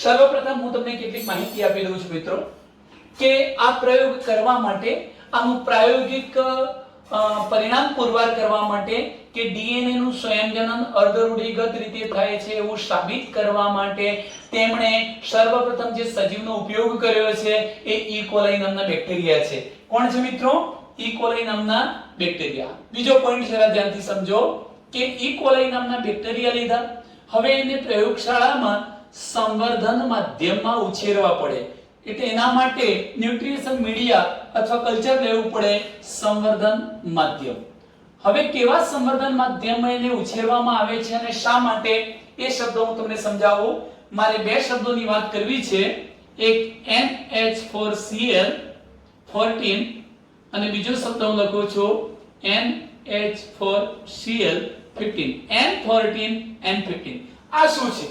સર્વપ્રથમ હું તમને કેટલીક માહિતી આપી દઉં છું મિત્રો કે આ પ્રયોગ કરવા માટે, આનું પ્રાયોગિક પરિણામ પુરવાર કરવા માટે કે ડીએનએ નું સંયોજન અર્ધરૂઢિગત રીતે થાય છે એવું સાબિત કરવા માટે તેમણે સર્વપ્રથમ જે સજીવનો ઉપયોગ કર્યો છે એ ઈ કોલાઈ નામના બેક્ટેરિયા છે. કોણ છે મિત્રો? ઈ કોલાઈ નામના બેક્ટેરિયા. બીજો પોઈન્ટ જરા ધ્યાનથી સમજો કે ઈ કોલાઈ નામના બેક્ટેરિયા લીધા. હવે એને પ્રયોગશાળામાં સંવર્ધન માધ્યમમાં ઉછેરવા પડે, એટલે એના માટે ન્યુટ્રિશન મીડિયા અથવા કલ્ચર લેવું પડે, સંવર્ધન માધ્યમ. હવે કેવા સંવર્ધન માધ્યમમાં એને ઉછેરવામાં આવે છે અને શા માટે એ શબ્દો હું તમને સમજાવું. મારે બે શબ્દોની વાત કરવી છે. એક NH4Cl 14 અને બીજો શબ્દ હું લખું છું NH4Cl 15. N14 N15. આ શું છે?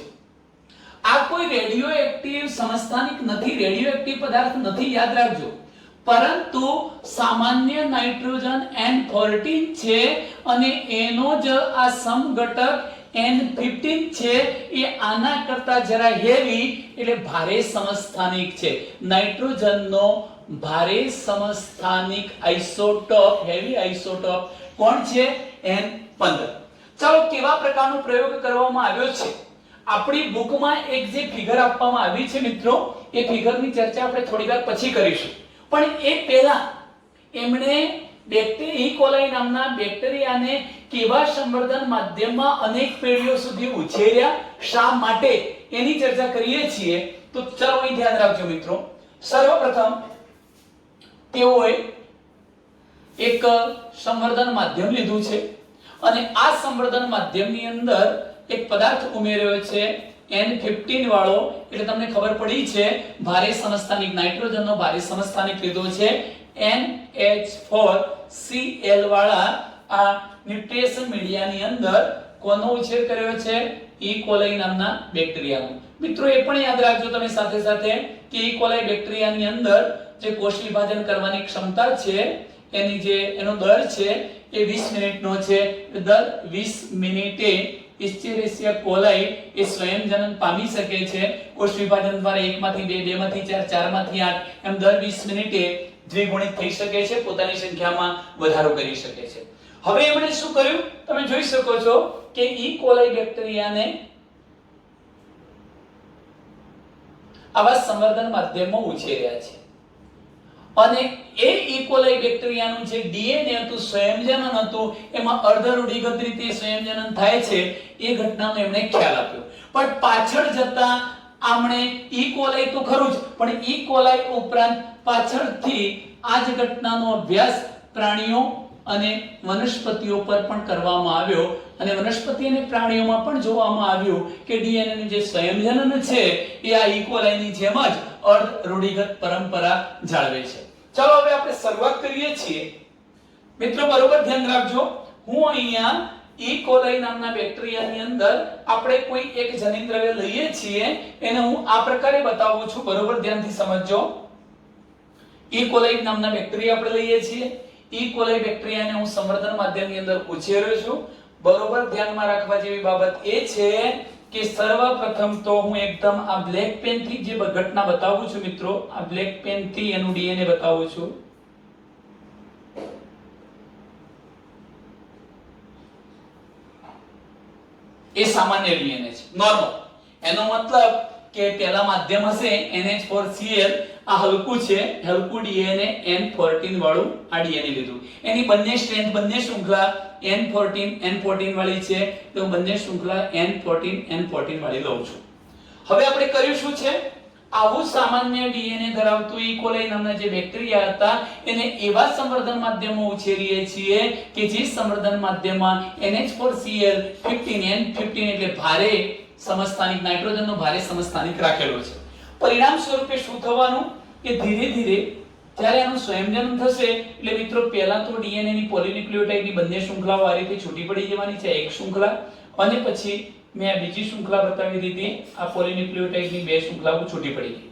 આ કોઈ રેડિયોએક્ટિવ સમસ્થાનિક નથી, રેડિયોએક્ટિવ પદાર્થ નથી, યાદ રાખજો. પરંતુ સામાન્ય નાઇટ્રોજન N14 છે અને એનો જ આ સમઘટક N15 છે એ આના કરતા જરા હેવી એટલે ભારે સમસ્થાનિક છે. નાઇટ્રોજનનો ભારે સમસ્થાનિક આઇસોટોપ, હેવી આઇસોટોપ કોણ છે? N15. ચાલો કેવા પ્રકારનો પ્રયોગ કરવામાં આવ્યો છે? આપણી બુકમાં એક જે ફિગર આપવામાં આવી છે મિત્રો, એ ફિગરની ચર્ચા આપણે થોડી વાર પછી કરીશું. પણ એ પહેલા એમણે ઈ કોલાઈ નામના બેક્ટેરિયાને કેવા સંવર્ધન માધ્યમમાં અનેક પેઢીઓ સુધી ઉછેર્યા, શા માટે એની ચર્ચા કરીએ છીએ. તો ચાલો અહીં ધ્યાન રાખજો મિત્રો. સર્વપ્રથમ તેઓએ એક સંવર્ધન માધ્યમ લીધું છે અને આ સંવર્ધન માધ્યમની અંદર એક પદાર્થ ઉમેર્યો છે N15 વાળો, એટલે તમને ખબર પડી છે ભારે સમસ્થાનિક, નાઇટ્રોજનનો ભારે સમસ્થાનિક લીધો છે. NH4Cl વાળા આ ન્યુટ્રિશન મીડિયાની અંદર કોનો ઉછેર કર્યો છે? ઈ કોલાઈ નામના બેક્ટેરિયાનો. મિત્રો એ પણ યાદ રાખજો તમે સાથે સાથે કે ઈ કોલાઈ બેક્ટેરિયાની અંદર જે કોષ વિભાજન કરવાની ક્ષમતા છે એનો દર છે એ 20 મિનિટનો છે. દર 20 મિનિટે ઇસ્ચેરેસિયા કોલાઈ એ સ્વયંજનન પામી શકે છે. કોષ વિભાજન દ્વારા 1 માંથી 2, 2 માંથી 4, 4 માંથી 8 એમ દર 20 મિનિટે દ્વિગુણિત થઈ શકે છે, પોતાની સંખ્યામાં વધારો કરી શકે છે. હવે એમણે શું કર્યું તમે જોઈ શકો છો કે ઈ કોલાઈ બેક્ટેરિયાને આવા સંવર્ધન માધ્યમમાં ઉછેર્યા છે અને એ ઈ કોલાઈ બેક્ટેરિયાનું જે ડીએનએ હતું, સંયોજન હતું, એમાં અર્ધરૂઢિગત રીતે સંયોજન થાય છે એ ઘટનાનો એમણે ખ્યાલ આપ્યો. પણ પાછળ જતા આમણે ઈ કોલાઈ તો ખરું જ, પણ ઈ કોલાઈ ઉપરાંત પાછળથી આ જ ઘટનાનો અભ્યાસ પ્રાણીઓ અને વનસ્પતિઓ પર પણ કરવામાં આવ્યો અને વનસ્પતિ અને પ્રાણીઓમાં પણ જોવામાં આવ્યું કે ડીએનએ નું જે સંયોજન છે એ આ ઈ કોલાઈની જેમ જ અર્ધરૂઢિગત પરંપરા જાળવે છે. ચાલો હવે આપણે શરૂઆત કરીએ છીએ. મિત્રો બરોબર ધ્યાન રાખજો. હું અહીંયા ઈ કોલાઈ નામના બેક્ટેરિયાની અંદર આપણે કોઈ એક જનિનદ્રવ્ય લઈએ છીએ, એને હું આ પ્રકારે બતાવું છું, બરોબર ધ્યાનથી સમજજો. ઈ કોલાઈ નામના બેક્ટેરિયા આપણે લઈએ છીએ. ઈ કોલાઈ બેક્ટેરિયાને હું સંવર્ધન માધ્યમની અંદર ઉછેરું છું. બરોબર, ધ્યાનમાં રાખવા જેવી બાબત એ છે કે સર્વપ્રથમ તો હું એકદમ આ બ્લેક પેન થી જે ઘટના બતાવું છું મિત્રો, આ બ્લેક પેન થી એનું ડીએનએ બતાવું છું. એ સામાન્ય ડીએનએ છે, નોર્મલ. એનો મતલબ કે પહેલા માધ્યમ હશે NH4Cl, આ હલકું છે, હલકું ડીએનએ N14 વાળું આ ડીએનએ લીધું. એની બંને સ્ટ્રેન્થ, બંને શૃંખલા N14 વાળી છે, તો હું બંને શૃંખલા N14 વાળી લઉં છું. હવે આપણે કર્યું શું છે, આવું સામાન્ય ડીએનએ ધરાવતું ઈ કોલાઈ નામના જે બેક્ટેરિયા હતા એને એવા સંવર્ધન માધ્યમમાં ઉછેરીએ છીએ કે જે સંવર્ધન માધ્યમમાં NH4Cl 15 N15 એટલે ભારે સમસ્થાનિક, નાઇટ્રોજનનો ભારે સમસ્થાનિક રાખેલો છે. પરિણામ સ્વરૂપે શું થવાનું કે ધીરે ધીરે જ્યારે આનું સ્વયંજનન થશે એટલે મિત્રો પહેલા તો ડીએનએ ની પોલીન્યુક્લિયોટાઇડની બંને શૃંખલાઓ આ રીતે છૂટી પડી જવાની છે, એક શૃંખલા, અને પછી મેં આ બીજી શૃંખલા બતાવી દીધી, આ પોલીન્યુક્લિયોટાઇડની બે શૃંખલાઓ છૂટી પડી ગઈ.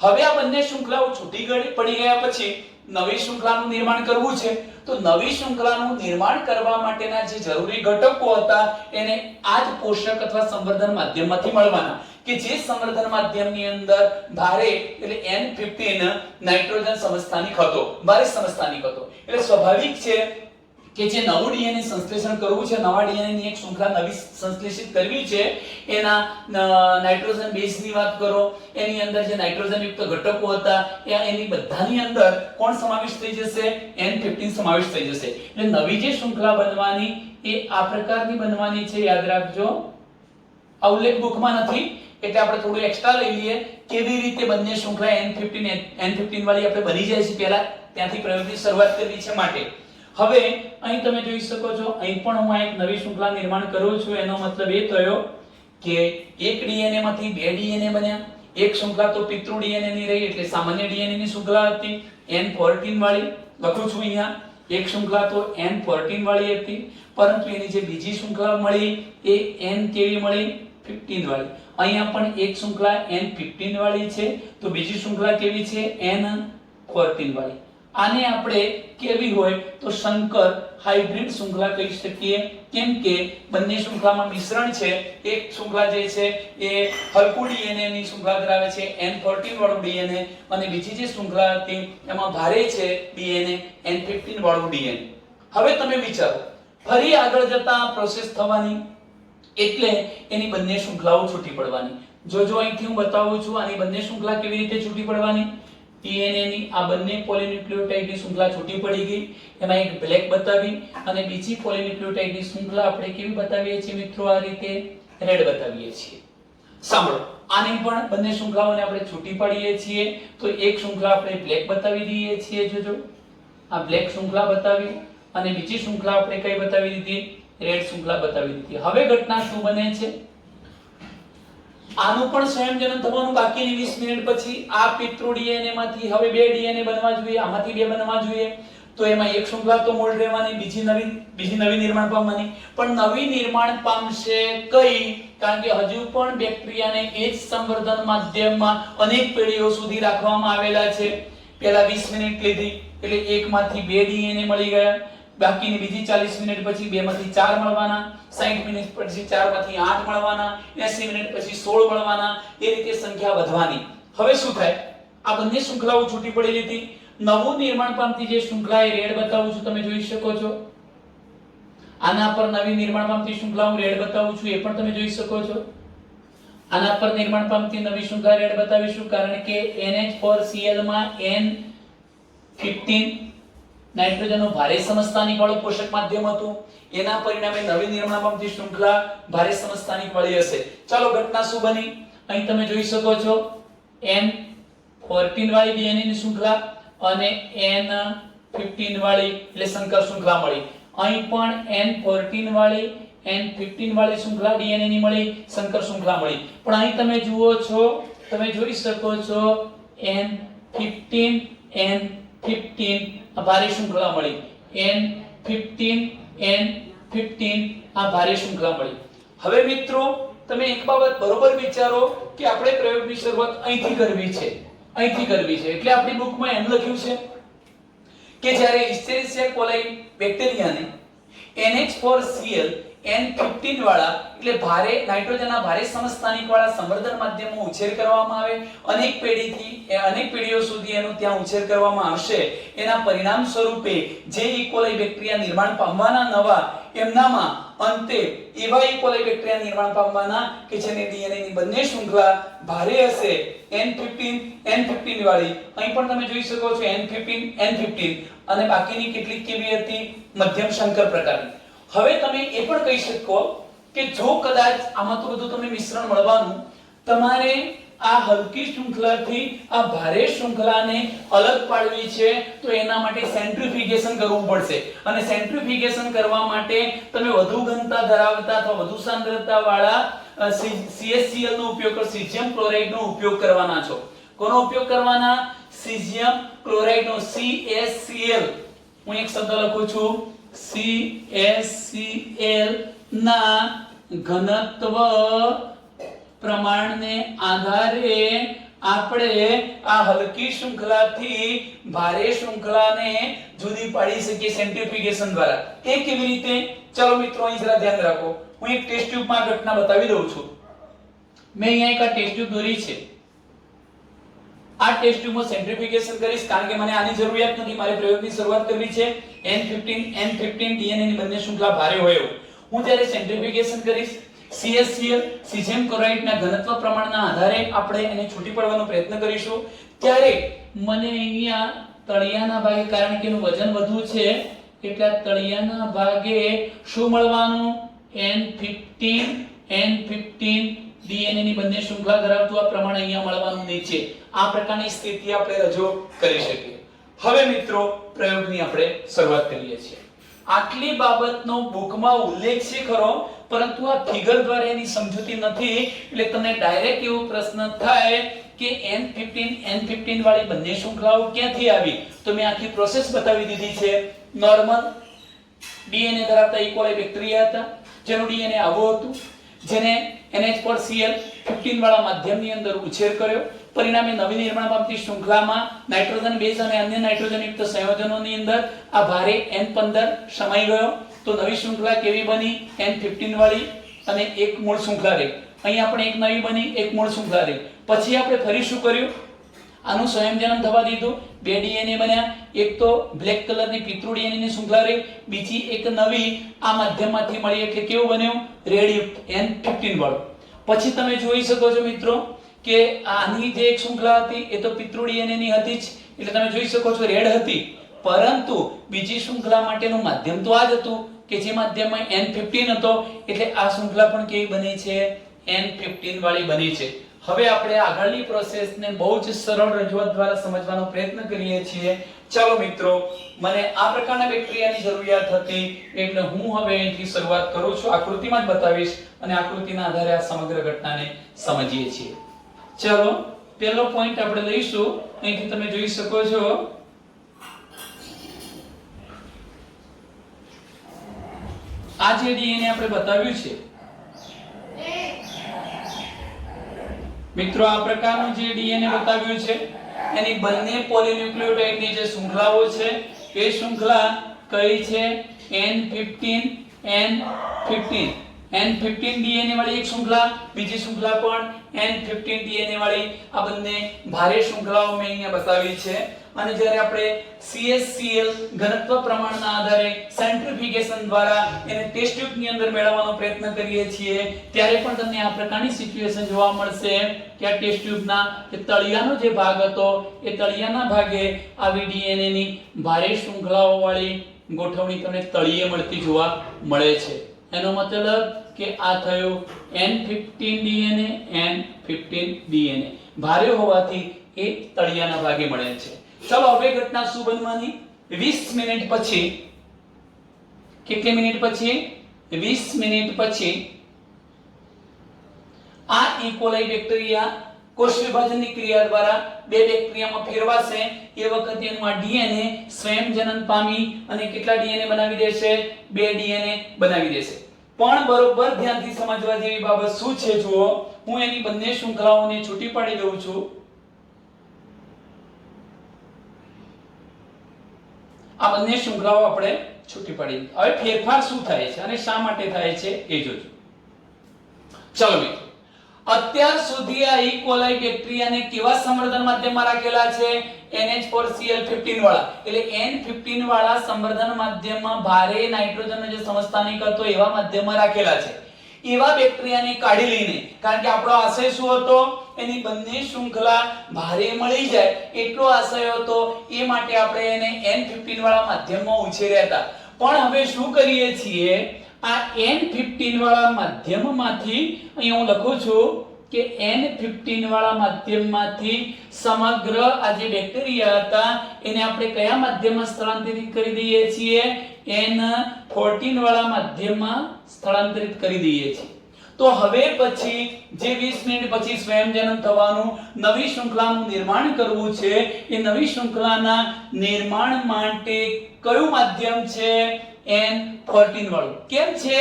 હવે આ બંને શૃંખલાઓ છૂટી પડી ગયા પછી નવી શૃંખલાનું નિર્માણ કરવું છે. તો નવી શૃંખલાનું નિર્માણ કરવા માટેના જે જરૂરી ઘટકો હતા એને આ જ પોષક અથવા સંવર્ધન માધ્યમમાંથી મળવાના, કે જે સંવર્ધન માધ્યમની અંદર ભારે એટલે N15 નાઇટ્રોજન સમસ્થાનિક હતો, ભારે સમસ્થાનિક હતો. એટલે સ્વાભાવિક છે કે જે નવું ડીએનએ સંશ્લેષણ કરવું છે, નવા ડીએનએ ની એક શૃંખલા નવી સંશ્લેષિત કરવી છે, એના નાઇટ્રોજન બેઝની વાત કરો, એની અંદર જે નાઇટ્રોજન યુક્ત ઘટકો હતા એની બધાની અંદર કોણ સમાવેશ થઈ જશે, N15 સમાવેશ થઈ જશે. એટલે નવી જે શૃંખલા બનવાની એ આ પ્રકારની બનવાની છે, યાદ રાખજો. આ ઉલ્લેખ બુકમાં નથી એટલે આપણે થોડું એક્સ્ટ્રા લઈ લઈએ. કેવી રીતે બંને શૃંખલા N15 વાળી આપણે બની જાય છે, પહેલા ત્યાંથી પ્રયોગની શરૂઆત કરવી છે માટે. હવે અહીં તમે જોઈ શકો છો, અહીં પણ હું એક નવી શૃંખલા નિર્માણ કરું છું. એનો મતલબ એ થયો કે એક ડીએનએ માંથી બે ડીએનએ બન્યા. એક શૃંખલા તો પિતૃ ડીએનએ ની રહી એટલે સામાન્ય ડીએનએ ની શૃંખલા હતી N14 વાળી, લખું છું અહીંયા. એક શૃંખલા તો N14 વાળી હતી, પરંતુ એની જે બીજી શૃંખલા મળી એ N કેવી મળી, 15 વાળી. અહીંયા પણ એક શૃંખલા N15 વાળી છે, તો બીજી શૃંખલા કેવી છે, N14 વાળી. આને આપણે કેવી હોય તો સંકર હાઇબ્રિડ શૃંખલા કહી શકીએ, કેમ કે બંને શૃંખલામાં મિશ્રણ છે. એક શૃંખલા જે છે એ હલકું ડીએનએ ની શૃંખલા ધરાવે છે, N14 વાળું ડીએનએ, અને બીજી જે શૃંખલા હતી એમાં ભારે છે ડીએનએ, N15 વાળું ડીએનએ. હવે તમે વિચારો, ફરી આગળ જતા પ્રોસેસ થવાની એટલે એની બંને શૃંખલાઓ છૂટી પડવાની. જો અહીંથી હું બતાવું છું, આની બંને શૃંખલા કેવી રીતે છૂટી પડવાની. ડીએનએ ની આ બંને પોલીન્યુક્લિયોટાઇડની શૃંખલા છૂટી પડી ગઈ, એમાં એક બ્લેક બતાવી, અને બીજી પોલીન્યુક્લિયોટાઇડની શૃંખલા આપણે કેવી બતાવીએ છીએ મિત્રો, આ રીતે રેડ બતાવીએ છીએ. સાંભળો, આની પણ બંને શૃંખલાઓને આપણે છૂટી પાડીએ છીએ. તો એક શૃંખલા આપણે બ્લેક બતાવી દઈએ છીએ, જોજો આ બ્લેક શૃંખલા બતાવી, અને બીજી શૃંખલા આપણે કઈ બતાવી દીધી, રેડ શૃંખલા બતાવી દીધી. હવે ઘટના શું બને છે, આનું પણ સંયોજન થવાનું બાકીની 20 મિનિટ પછી આ પિતૃ ડીએનએ માંથી હવે બે ડીએનએ બનવા જોઈએ, આમાંથી બે બનવા જોઈએ. તો એમાં એક શૃંખલા તો મૂળ રહેવાની, બીજી નવી નિર્માણ પામવાની. પણ નવી નિર્માણ પામશે કઈ, કારણ કે હજુ પણ બેક્ટેરિયાને એ જ સંવર્ધન માધ્યમમાં અનેક પેઢીઓ સુધી રાખવામાં આવેલા છે. પહેલા 20 મિનિટ લીધી એટલે એકમાંથી બે ડીએનએ મળી ગયા, બાકીની બીજી 40 મિનિટ પછી બે માંથી 4 મળવાના, 60 મિનિટ પછી 4 માંથી 8 મળવાના, 80 મિનિટ પછી 16 મળવાના, એ રીતે સંખ્યા વધવાની. હવે શું થાય, આ બંને શૃંખલાઓ છૂટી પડેલી હતી. નવું નિર્માણ પામતી જે શૃંખલા એ રેડ બતાવું છું, તમે જોઈ શકો છો. આના પર નવી નિર્માણ પામતી શૃંખલા હું રેડ બતાવું છું, એ પણ તમે જોઈ શકો છો. આના પર નિર્માણ પામતી નવી શૃંખલા રેડ બતાવીશું, કારણ કે NH4Cl માં N15 નાઇટ્રોજનનો ભારે સમસ્થાનિક વાળું પોષક માધ્યમ હતું, એના પરિણામે નવી નિર્માણ પામતી શૃંખલા ભારે સમસ્થાનિક વાળી હશે. ચાલો, ઘટના શું બની અહીં તમે જોઈ શકો છો. N14 વાળી ડીએનએ ની શૃંખલા અને N15 વાળી એટલે સંકર શૃંખલા મળી. અહીં પણ N14 વાળી N15 વાળી શૃંખલા ડીએનએ ની મળી, સંકર શૃંખલા મળી. પણ અહીં તમે જુઓ છો, તમે જોઈ શકો છો N15 આ ભારે શૃંખલા મળી, N15 આ ભારે શૃંખલા મળી. હવે મિત્રો તમે એક બાબત બરોબર વિચારો કે આપણે પ્રયોગની શરૂઆત અહીંથી કરવી છે, અહીંથી કરવી છે. એટલે આપણી બુકમાં એમ લખ્યું છે કે જ્યારે ઇસ્ચેરિશિયા કોલાઈ બેક્ટેરિયાને NH4Cl N15 વાળા એટલે ભારે નાઇટ્રોજનના ભારે સમસ્થાનિક વાળા સંવર્ધન માધ્યમમાં ઉછેર કરવામાં આવે, અનેક પેઢીઓ સુધી એનો ત્યાં ઉછેર કરવામાં આવશે, એના પરિણામ સ્વરૂપે જે ઇકોલાઈ બેક્ટેરિયા નિર્માણ પામવાના નવા એમનામાં અંતે એવા ઇકોલાઈ બેક્ટેરિયા નિર્માણ પામવાના કે જેની ડીએનએ ની બંને શૃંખલા ભારે હશે, N15 વાળી. અહીં પણ તમે જોઈ શકો છો N15 અને બાકીની કેટલીક કેવી હતી, મધ્યમ શંકર પ્રકારની. હવે તમે એ પણ કહી શકો કે જો કદાચ આમાં તો બધું તમને મિશ્રણ મળવાનું, તમારે આ હલકી શૃંખલાથી આ ભારે શૃંખલાને અલગ પાડવી છે તો એના માટે સેન્ટ્રીફ્યુગેશન કરવું પડશે. અને સેન્ટ્રીફ્યુગેશન કરવા માટે તમે વધુ ઘનતા ધરાવતા અથવા વધુ સાંદ્રતા વાળા CaCl નો ઉપયોગ કરો, સીઝિયમ ક્લોરાઇડ નો ઉપયોગ કરવાના છો. કોનો ઉપયોગ કરવાના? સીઝિયમ ક્લોરાઇડ નો, CaCl. હું એક શબ્દ લખું છું, CaCl ના ઘનત્વ પ્રમાણને આધારે આપણે આ હલકી શૃંખલાથી ભારે શૃંખલાને જુદી પાડી શકીએ સેન્ટ્રીફ્યુગેશન દ્વારા. એ કેવી રીતે? ચલો મિત્રો અહીં જરા ધ્યાન રાખો. હું એક ટેસ્ટ ટ્યુબમાં ઘટના બતાવી દઉં છું. મેં અહીંયા એક ટેસ્ટ ટ્યુબ દોરી છે. આ ટેસ્ટ ટ્યુબમાં સેન્ટ્રીફ્યુગેશન કરીશ કારણ કે મને આની જરૂરિયાત નથી, મારે પ્રયોગની શરૂઆત કરવી છે. N15 ડીએનએ ની બંને શૃંખલા ભારે હોય એવું. હું જ્યારે સેન્ટ્રીફ્યુગેશન કરીશ, CaCl સીઝિયમ ક્લોરાઇડ ના ઘનત્વ પ્રમાણના આધારે આપણે એને છૂટી પાડવાનો પ્રયત્ન કરીશું. ત્યારે મને અહીંયા તળિયાના ભાગે, કારણ કે એનું વજન વધુ છે એટલે તળિયાના ભાગે શું મળવાનું? N15 ડીએનએ ની બંને શૃંખલા ધરાવતું આ પ્રમાણ અહીંયા મળવાનું નીચે. આ પ્રકારની સ્થિતિ આપણે રજૂ કરી શકીએ. હવે મિત્રો પ્રયોગની આપણે શરૂઆત કરીએ છીએ. આટલી બાબતનો બુકમાં ઉલ્લેખ છે ખરો, પરંતુ આ ફિગર દ્વારા એની સમજૂતી નથી, એટલે તમને ડાયરેક્ટ એવો પ્રશ્ન થાય કે N15 વાળી બંને શૃંખલાઓ ક્યાંથી આવી? તો મેં આખી પ્રોસેસ બતાવી દીધી છે. નોર્મલ ડીએનએ ધરાવતા ઇકોલાઈ બેક્ટેરિયા હતા, જેનું ડીએનએ આવું હતું, જેને NH4Cl 15 વાળા માધ્યમની અંદર ઉછેર કર્યો. પરિણામે નવી નિર્માણ પામતી શૃંખલામાં નાઇટ્રોજન બેઝ અને અન્ય નાઇટ્રોજન યુક્ત સંયોજનોની અંદર આ ભારે N15 સમાઈ ગયો. તો નવી શૃંખલા કેવી બની? N15 વાળી અને એક મૂળ શૃંખલા રહી. અહીં આપણે એક નવી બની, એક મૂળ શૃંખલા રહી. પછી આપણે ફરી શું કર્યું? આનું સંયોજન થવા દીધું. બે ડીએનએ બન્યા. એક તો બ્લેક કલરની પિતૃ ડીએનએ ની શૃંખલા રહી, બીજી એક નવી આ માધ્યમમાંથી મળી એટલે કેવું બન્યું? રેડ યુક્ત N15 વાળું. પછી તમે જોઈ શકો છો મિત્રો કે આની જે એક શૃંખલા હતી એ તો પિતૃ ડીએનએ ની હતી જ, એટલે તમે જોઈ શકો છો રેડ હતી. પરંતુ બીજી શૃંખલા માટેનું માધ્યમ તો આ જ હતું કે જે માધ્યમમાં N15 હતો, એટલે આ શૃંખલા પણ કેવી બની છે? N15 વાળી બની છે. હવે આપણે આગળની પ્રોસેસને બહુ જ સરળ રજૂઆત દ્વારા સમજવાનો પ્રયત્ન કરીએ છીએ. ચાલો મિત્રો, મને આ પ્રકારના બેક્ટેરિયાની જરૂરિયાત હતી એટલે હું હવે અહીંથી શરૂઆત કરું છું. આકૃતિમાં જ બતાવીશ અને આકૃતિના આધારે આ સમગ્ર ઘટનાને સમજીએ છીએ. ચાલો, પહેલો પોઈન્ટ આપણે લઈશું. અહીંથી તમે જોઈ શકો છો આ જે ડીએનએ આપણે બતાવ્યું છે મિત્રો, આ પ્રકારનું જે ડીએનએ બતાવ્યું છે એની બંને પોલીન્યુક્લિયોટાઇડની જે શૃંખલાઓ છે એ શૃંખલા કઈ છે? N15 ડીએનએ વાળી એક શૃંખલા, બીજી શૃંખલા પણ N15 ડીએનએ વાળી. આ બંને ભારે શૃંખલાઓ મેં અહીંયા બતાવી છે. અને જ્યારે આપણે CaCl ઘનત્વ પ્રમાણના આધારે સેન્ટ્રીફ્યુગેશન દ્વારા એને ટેસ્ટ ટ્યુબની અંદર મેળવવાનો પ્રયત્ન કરીએ છીએ ત્યારે પણ તમને આ પ્રકારની સિચ્યુએશન જોવા મળશે કે આ ટેસ્ટ ટ્યુબના કે તળિયાનો જે ભાગ હતો એ તળિયાના ભાગે આવી ડીએનએ ની ભારે શૃંખલાઓ વાળી ગોઠવણી તમને તળિયે મળતી જોવા મળે છે. એનો મતલબ કે આ થયું N15 ડીએનએ ભારે હોવાથી એ તળિયાના ભાગે મળે છે. ચલો હવે ઘટના શું બનવાની? 20 મિનિટ પછી, કેટલી મિનિટ પછી? 20 મિનિટ પછી આ ઇકોલાઈ બેક્ટેરિયા કોષ વિભાજનની ક્રિયા દ્વારા બે બેક્ટેરિયામાં ફેરવાશે. એ વખતે એનું આ ડીએનએ સ્વયંજનન પામી અને કેટલા ડીએનએ બનાવી દેશે? 2 ડીએનએ બનાવી દેશે. પણ બરોબર ધ્યાનથી સમજવા જેવી બાબત શું છે જુઓ, હું એની બંને શૃંખલાઓને છૂટી પાડી દઉં છું. આ બંને શૃંખલાઓ આપણે છૂટી પડી. હવે ફેરફાર શું થાય છે અને શા માટે થાય છે એ જોજો. ચલો મિત્રો, અત્યાર સુધી આ ઈ કોલાઈ બેક્ટેરિયાને કેવા સંવર્ધન માધ્યમમાં રાખેલા છે? NH4Cl15 વાળા, એટલે N15 વાળા સંવર્ધન માધ્યમમાં ભારે નાઇટ્રોજનનો જે સમસ્થાનિક હતો એવા માધ્યમમાં રાખેલા છે. એવા બેક્ટેરિયાને કાઢી લઈને, કારણ કે આપણો આશય શું હતો? એની બંને શૃંખલા ભારે મળી જાય એટલો આશય હતો. એ માટે આપણે એને N15 વાળા માધ્યમમાં ઉછેર્યા હતા. પણ હવે શું કરીએ છીએ? આ N15 વાળા માધ્યમમાંથી અહીં હું લખું છું કે N15 વાળા માધ્યમમાંથી સમગ્ર આ જે બેક્ટેરિયા હતા એને આપણે કયા માધ્યમમાં સ્થળાંતરિત કરી દઈએ છીએ? N14 વાળા માધ્યમમાં સ્થળાંતરિત કરી દઈએ છીએ. તો હવે પછી જે 20 મિનિટ પછી સ્વયંજનન થવાનું, નવી શૃંખલાનું નિર્માણ કરવું છે, એ નવી શૃંખલાના નિર્માણ માટે કયું માધ્યમ છે? N14 વાળું. કેમ છે?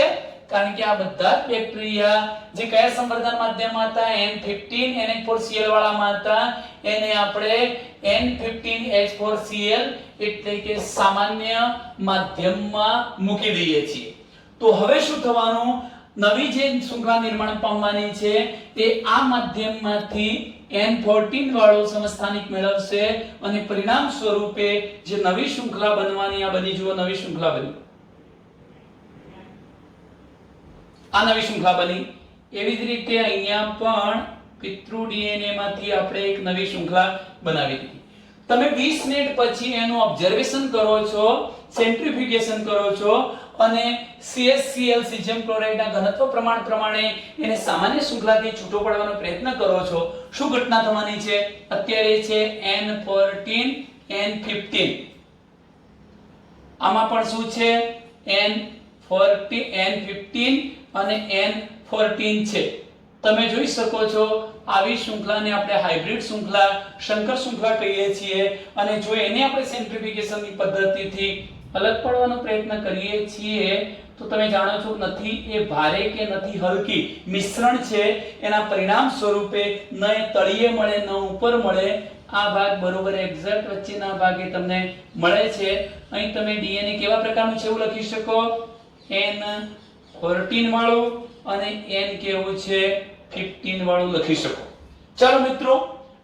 કારણ કે આ બધા જ બેક્ટેરિયા જે કયા સંવર્ધન માધ્યમમાં હતા? N15 NH4Cl વાળામાં હતા. એને આપણે N15H4Cl એટલે કે સામાન્ય માધ્યમમાં મૂકી દઈએ છીએ. તો હવે શું થવાનું? નવી જે શૃંખલા નિર્માણ પામવાની છે તે આ માધ્યમમાંથી N14 વાળો સમસ્થાનિક મેળવશે અને પરિણામ સ્વરૂપે જે નવી શૃંખલા બનવાની, આ બની જુઓ નવી શૃંખલા બની, આ નવી શૃંખલા બની. એવી જ રીતે અહીંયા પણ પિતૃ ડીએનએ માંથી આપણે એક નવી શૃંખલા બનાવી દીધી. તમે 20 મિનિટ પછી એનું ઓબ્ઝર્વેશન કરો છો, સેન્ટ્રીફ્યુગેશન કરો છો અને CaCl સીઝિયમ ક્લોરાઇડના ઘનત્વ પ્રમાણ પ્રમાણે એને સામાન્ય શૃંખલાથી છૂટો પાડવાનો પ્રયત્ન કરો છો. શું ઘટના થવાની છે? અત્યારે છે N14 N15, આમાં પણ શું છે? N15 અને N14 છે. તમે જોઈ શકો છો આવી શૃંખલાને આપણે હાઇબ્રિડ શૃંખલા, શંકર શૃંખલા કહીએ છીએ. અને જો એને આપણે સેન્ટ્રીફ્યુગેશનની પદ્ધતિથી અલગ પાડવાનો પ્રયત્ન કરીએ છીએ તો તમે જાણો છો નથી એ ભારે કે નથી હલકી મિશ્રણ છે. એના પરિણામ સ્વરૂપે ન એ તળિયે મળે ન ઉપર મળે, આ ભાગ બરોબર એક્ઝેક્ટ વચ્ચેના ભાગે તમને મળે છે. અહીં તમે ડીએનએ કેવા પ્રકારનું છે એવું લખી શકો? N14 વાળું અને N કેવું છે? 15 વાળું લખી શકો. ચાલો મિત્રો,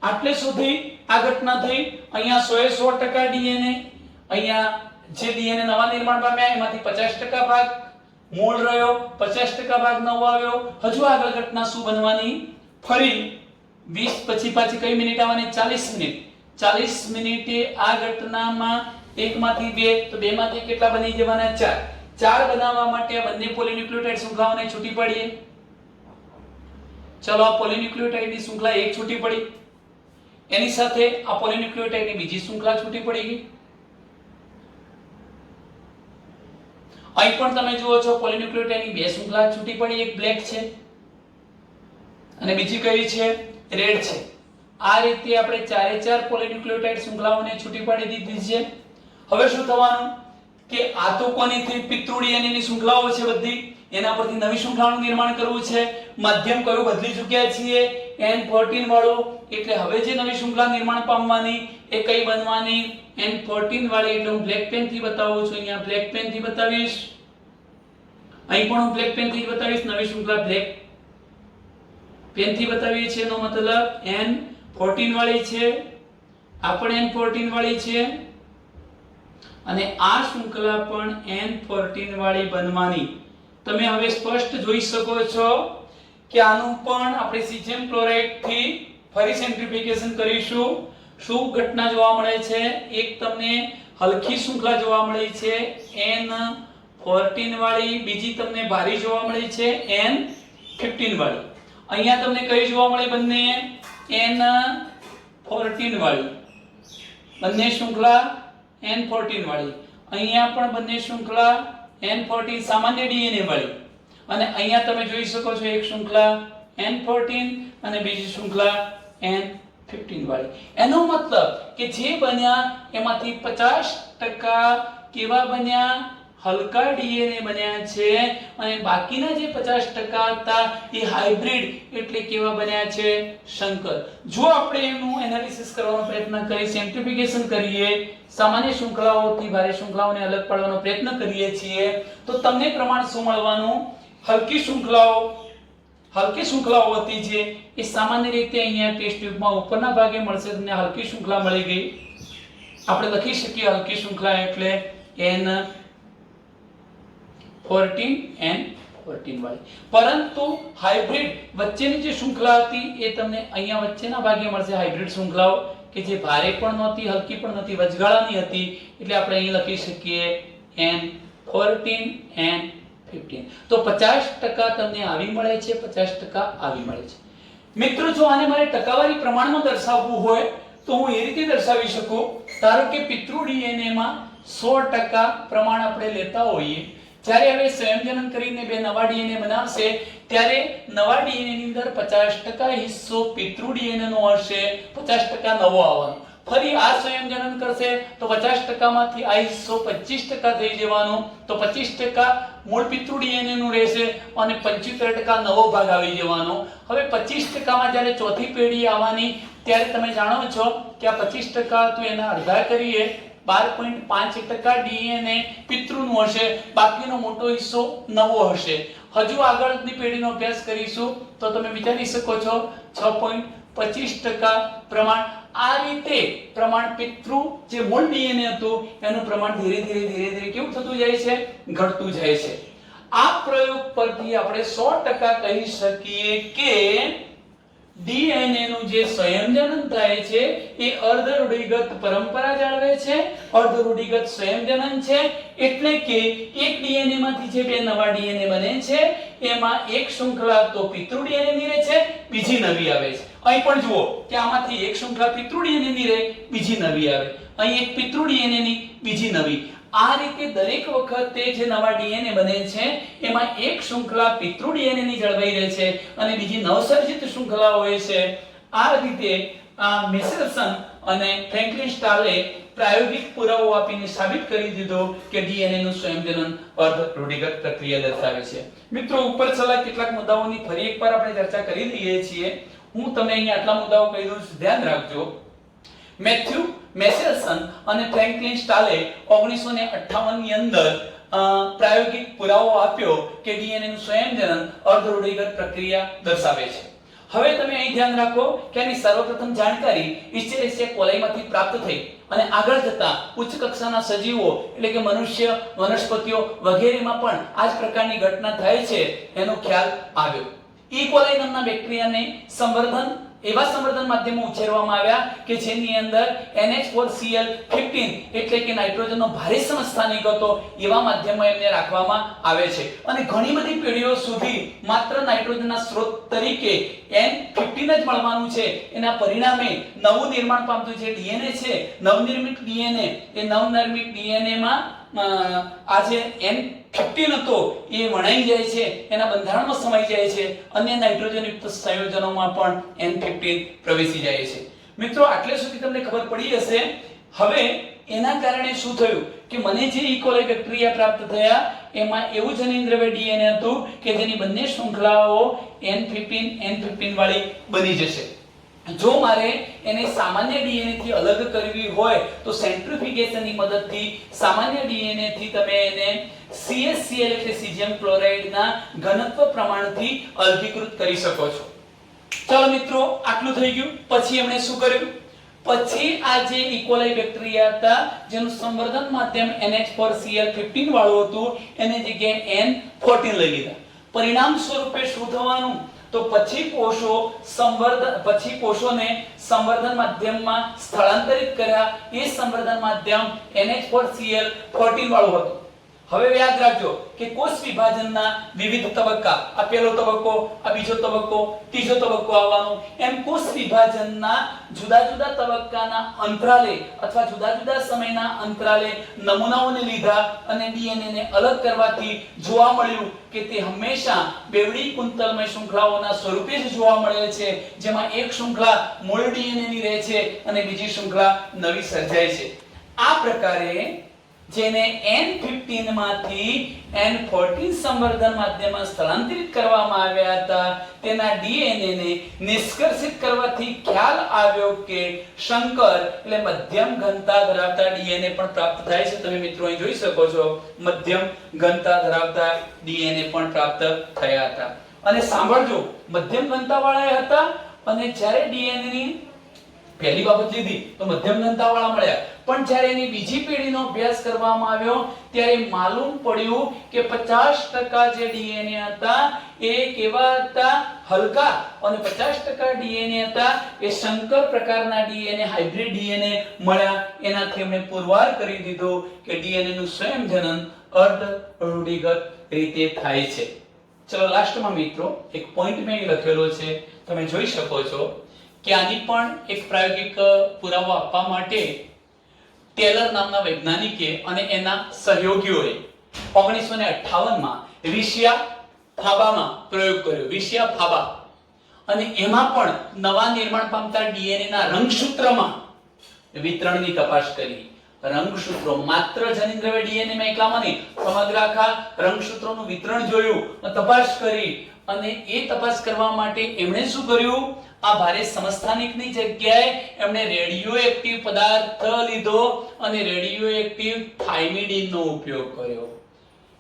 આટલે સુધી આ ઘટના થઈ. અહીંયા 100% ડીએનએ, અહીંયા જે ડીએનએ નવા નિર્માણ પામ્યા એમાંથી 50% ભાગ મૂળ રહ્યો, 50% ભાગ નવો આવ્યો. હજુ આગળ ઘટના શું બનવાની? ફરી 20 પછી પાછી કઈ મિનિટ આવવાની? 40 મિનિટ. 40 મિનિટે આ ઘટનામાં એકમાંથી બે, તો બે માંથી કેટલા બની જવાના? 4. 4 બનાવવા માટે આ બંને પોલીન્યુક્લિયોટાઇડ શૃંખલાઓને છૂટી પડીએ. ચલો, આ પોલીન્યુક્લિયોટાઇડની શૃંખલા એક છૂટી પડી, એની સાથે આ પોલીન્યુક્લિયોટાઇડની બીજી શૃંખલા છૂટી પડી ગઈ. અહીં પણ તમે જુઓ છો પોલીન્યુક્લિયોટાઇડની બે શૃંખલા છૂટી પડી, એક બ્લેક છે અને બીજી કઈ છે? રેડ છે. આ રીતે આપણે ચારે ચાર પોલીન્યુક્લિયોટાઇડ શૃંખલાઓને છૂટી પાડી દીધી છે. હવે શું થવાનું કે આ તો કોનીથી પિતૃ ડીએનએની શૃંખલાઓ છે બધી, એના પરથી નવી શૃંખલાનું નિર્માણ કરવું છે. માધ્યમ કયું બદલી ચૂક્યા છીએ? N14 વાળું. એટલે હવે જે નવી શૃંખલા નિર્માણ પામવાની એ કઈ બનવાની? N14 વાળી. એટલે હું બ્લેક પેન થી બતાવું છું. અહીંયા બ્લેક પેન થી બતાવીશ, અહીં પણ હું બ્લેક પેન થી બતાવીશ. નવી શૃંખલા બ્લેક પેન થી બતાવીએ છીએ, એનો મતલબ N14 વાળી છે, આ પણ N14 વાળી છે અને આ શૃંખલા પણ N14 વાળી બનવાની. તમે હવે સ્પષ્ટ જોઈ શકો છો કે આનું પણ આપણે સીઝિયમ ક્લોરાઇડ થી ફરી સેન્ટ્રીફ્યુગેશન કરીશું. શું ઘટના જોવા મળે છે? એક તમને હલકી શૃંખલા જોવા મળી છે N14 વાળી, બીજી તમને ભારી જોવા મળી છે N15 વાળી. અહીંયા તમને કઈ જોવા મળી? બંને N14 વાળી, બંને શૃંખલા N14 વાળી. અહીંયા પણ બંને શૃંખલા N14 સામાન્ય ડીએનએ વાળી. અને અહીંયા તમે જોઈ શકો છો એક શૃંખલા N14 અને બીજી શૃંખલા N15 વાળી. એનો મતલબ કે જે બન્યા એમાંથી 50% કેવા બન્યા? હલકા ડીએનએ બન્યા છે અને બાકીના જે 50% હતા એ હાઇબ્રિડ એટલે કેવા બન્યા છે? સંકર. જો આપણે એનું એનાલિસિસ કરવાનો પ્રયત્ન કરીએ, સેન્ટ્રીફ્યુગેશન કરીએ, સામાન્ય શૃંખલાઓથી ભારે શૃંખલાઓને અલગ પાડવાનો પ્રયત્ન કરીએ છીએ તો તમને પ્રમાણ શું મળવાનું? હલકી શૃંખલાઓ હતી જે એ સામાન્ય રીતે અહીંયા ટેસ્ટ ટ્યુબમાં ઉપરના ભાગે મળશે. તમને હલકી શૃંખલા મળી ગઈ. આપણે લખી શકીએ હલકી શૃંખલા એટલે N14 વાળી. પરંતુ હાઇબ્રિડ વચ્ચેની જે શૃંખલા હતી એ તમને અહીંયા વચ્ચેના ભાગે મળશે. હાઇબ્રિડ શૃંખલાઓ કે જે ભારે પણ નહોતી, હલકી પણ નહોતી, વચગાળાની હતી. એટલે આપણે અહીં લખી શકીએ N14 N15. તો 50% તમને આવી મળે છે, 50% આવી મળે છે. મિત્રો જો આને મારે ટકાવારી પ્રમાણમાં દર્શાવવું હોય તો હું એ રીતે દર્શાવી શકું. ધારો કે પિતૃ ડીએનએ માં 100% પ્રમાણ આપણે લેતા હોઈએ, જ્યારે હવે સંયોજન કરીને બે નવા ડીએનએ બનાવશે ત્યારે નવા ડીએનએ ની અંદર 50% હિસ્સો પિતૃ ડીએનએ નો હશે, 50% નવો આવવાનો. ફરી આ સંયોજન કરશે તો 50% માંથી આ હિસ્સો 25% થઈ જવાનો. તો 25% મૂળ પિતૃ ડીએનએ નું રહેશે અને 75% નવો ભાગ આવી જવાનો. હવે 25% માં જ્યારે ચોથી પેઢી આવવાની ત્યારે તમે જાણો છો કે આ 25% તો એના અડધા કરીએ 12.5% ડીએનએ પિતૃનું હશે, બાકીનો મોટો હિસ્સો નવો હશે. હજુ આગળની પેઢીનો અભ્યાસ કરીશું તો તમે વિચારી શકો છો 6.25% પ્રમાણ. આ રીતે પ્રમાણ પિતૃ જે મૂળ ડીએનએ હતું એનું પ્રમાણ ધીરે ધીરે કેવું થતું જાય છે? ઘટતું જાય છે. આ પ્રયોગ પરથી આપણે 100% કહી શકીએ કે ડીએનએ નું જે સંયોજન થાય છે એ અર્ધ રૂઢિગત પરંપરા જાળવે છે, અર્ધ રૂઢિગત સંયોજન છે. એટલે કે એક ડીએનએ માંથી જે બે નવા ડીએનએ બને છે એમાં એક શૃંખલા તો પિતૃ ડીએનએ ની રહે છે, બીજી નવી આવે છે. અહીં પણ જુઓ કે આમાંથી એક શૃંખલા પિતૃ ડીએનએ ની રહે, બીજી નવી આવે. અહીં એક પિતૃ ડીએનએ ની, બીજી નવી. આ રીતે દરેક વખતે જે નવા ડીએનએ બને છે એમાં એક શૃંખલા પિતૃ ડીએનએ ની જળવાઈ રહે છે અને બીજી નવસર્જિત શૃંખલા હોય છે. આ રીતે મેસેલ્સન અને ફ્રેન્કલિન સ્ટાલે પ્રાયોગિક પુરાવો આપીને સાબિત કરી દીધો કે ડીએનએ નું સંયોજન અર્ધ રૂઢિગત પ્રક્રિયા દર્શાવે છે. મિત્રો ઉપર છેલ્લા કેટલાક મુદ્દાઓની ફરી એકવાર આપણે ચર્ચા કરી લઈએ છીએ. હું તમને અહીંયા આટલા મુદ્દાઓ કહી દઉં છું, ધ્યાન રાખજો. મેથ્યુ મેસેલ્સન અને ફ્રેન્કલિન સ્ટાલે 1958 ની અંદર પ્રાયોગિક પુરાવો આપ્યો કે ડીએનએ નું સંયોજન અર્ધ રૂઢિગત પ્રક્રિયા દર્શાવે છે. હવે તમે અહીં ધ્યાન રાખો કે આની સર્વપ્રથમ જાણકારી ઇસ્ચેરેસિયા કોલાઈમાંથી પ્રાપ્ત થઈ અને આગળ જતા ઉચ્ચ કક્ષાના સજીવો એટલે કે મનુષ્ય, વનસ્પતિઓ વગેરેમાં પણ આ જ પ્રકારની ઘટના થાય છે એનો ખ્યાલ આવ્યો. ઈ કોલાઈ નામના બેક્ટેરિયાને એવા સંવર્ધન માધ્યમો ઉછેરવામાં આવ્યા કે જેની અંદર NH4Cl15 એટલે કે નાઇટ્રોજનનો ભારે સમસ્થાનિક હતો એવા માધ્યમો એમને રાખવામાં આવે છે અને ઘણી બધી પેઢીઓ સુધી માત્ર નાઇટ્રોજનના સ્ત્રોત તરીકે N15 જ મળવાનું છે. એના પરિણામે નવું નિર્માણ પામતું જે ડીએનએ છે, નવનિર્મિત ડીએનએ, એ નવનિર્મિત ડીએનએ માં આ જે N15 હતો એ વણાઈ જાય છે, એના બંધારણમાં સમાઈ જાય છે, અન્ય નાઇટ્રોજન યુક્ત સંયોજનોમાં પણ N15 પ્રવેશી જાય છે. મિત્રો આટલે સુધી તમને ખબર પડી હશે. હવે એના કારણે શું થયું કે મને જે ઈ કોલાઈ બેક્ટેરિયા પ્રાપ્ત થયા એમાં એવું જનીન્દ્રવ્ય ડીએનએ હતું કે જેની બંને શૃંખલાઓ N15 વાળી બની જશે. જો મારે એને સામાન્ય ડીએનએ થી અલગ કરવી હોય તો સેન્ટ્રીફ્યુગેશન ની મદદથી સામાન્ય ડીએનએ થી તમે એને CaCl એટલે સીઝિયમ ક્લોરાઇડ ના ઘનત્વ પ્રમાણથી અલગીકૃત કરી શકો છો. ચાલો મિત્રો આટલું થઈ ગયું. પછી એમણે શું કર્યું? પછી આ જે ઈ કોલાઈ બેક્ટેરિયા હતા જેનું સંવર્ધન માધ્યમ NH4Cl15 વાળું હતું એને જગ્યાએ N14 લઈ લીધા. પરિણામ સ્વરૂપે શું થવાનું? તો પછી કોષોને સંવર્ધન માધ્યમમાં સ્થળાંતરિત કર્યા. એ સંવર્ધન માધ્યમ NH4Cl14 વાળું હતું. હવે યાદ રાખજો કે કોષ વિભાજનના વિવિધ તબક્કા, આ પહેલો તબક્કો, આ બીજો તબક્કો, ત્રીજો તબક્કો આવવાનો, એમ કોષ વિભાજનના જુદા જુદા તબક્કાના અંતરાલે અથવા જુદા જુદા સમયના અંતરાલે નમૂનાઓને લીધા અને ડીએનએ ને અલગ કરવાથી જોવા મળ્યું કે તે હંમેશા બેવડી કુંતલમય શૃંખલાઓના સ્વરૂપે જ જોવા મળે છે, જેમાં એક શૃંખલા મૂળ ડીએનએ ની રહે છે અને બીજી શૃંખલા નવી સર્જાય છે. આ પ્રકારે જેને N15 માંથી N14 સંવર્ધન માધ્યમમાં સ્થળાંતરિત કરવામાં આવ્યા હતા, તેના ડીએનએ ને નિષ્કર્ષિત કરવાથી ખ્યાલ આવ્યો કે શંકર એટલે મધ્યમ ઘનતા ધરાવતા ડીએનએ પણ પ્રાપ્ત થાય છે. તમે મિત્રો અહીં જોઈ શકો છો, મધ્યમ ઘનતા ધરાવતા ડીએનએ પણ પ્રાપ્ત થયા હતા. અને સાંભળજો, મધ્યમ ઘનતા વાળા હતા, અને જ્યારે ડીએનએ ની પહેલી બાબત લીધી તો મધ્યમ ઘનતા વાળા મળ્યા, પણ જ્યારે એની બીજી પેઢીનો અભ્યાસ કરવામાં આવ્યો ત્યારે માલુમ પડ્યું કે 50% જે ડીએનએ હતા એ કેવા હતા, હલકા, અને 50% ડીએનએ હતા એ શંકર પ્રકારના ડીએનએ, હાઇબ્રિડ ડીએનએ મળ્યા. એનાથી એમણે પુરવાર કરી દીધો કે ડીએનએ નું સ્વયંજનન અર્ધ રૂઢિગત રીતે થાય છે. ચલો લાસ્ટમાં મિત્રો એક પોઈન્ટ મેં લખેલો છે, તમે જોઈ શકો છો કે આની પણ એક પ્રાયોગિક પુરાવો આપવા માટે ટેલર નામના વૈજ્ઞાનિકે અને એના સહયોગીઓએ 1958 માં વિશિયા ફાબામાં પ્રયોગ કર્યો, વિશિયા ફાબા. અને એમાં પણ નવા નિર્માણ પામતા ડીએનએ ના રંગસૂત્રમાં વિતરણની તપાસ કરી. રંગસૂત્રો માત્ર જનીન્દ્રવ્ય ડીએનએ માં એકલામાં નહીં, સમગ્ર આખા રંગસૂત્રોનું વિતરણ જોયું, તપાસ કરી. અને એ તપાસ કરવા માટે એમણે શું કર્યું, આ ભારે સમસ્થાનિકની જગ્યાએ એમણે રેડિયોએક્ટિવ પદાર્થ લીધો અને રેડિયોએક્ટિવ થાઇમિડિનનો ઉપયોગ કર્યો.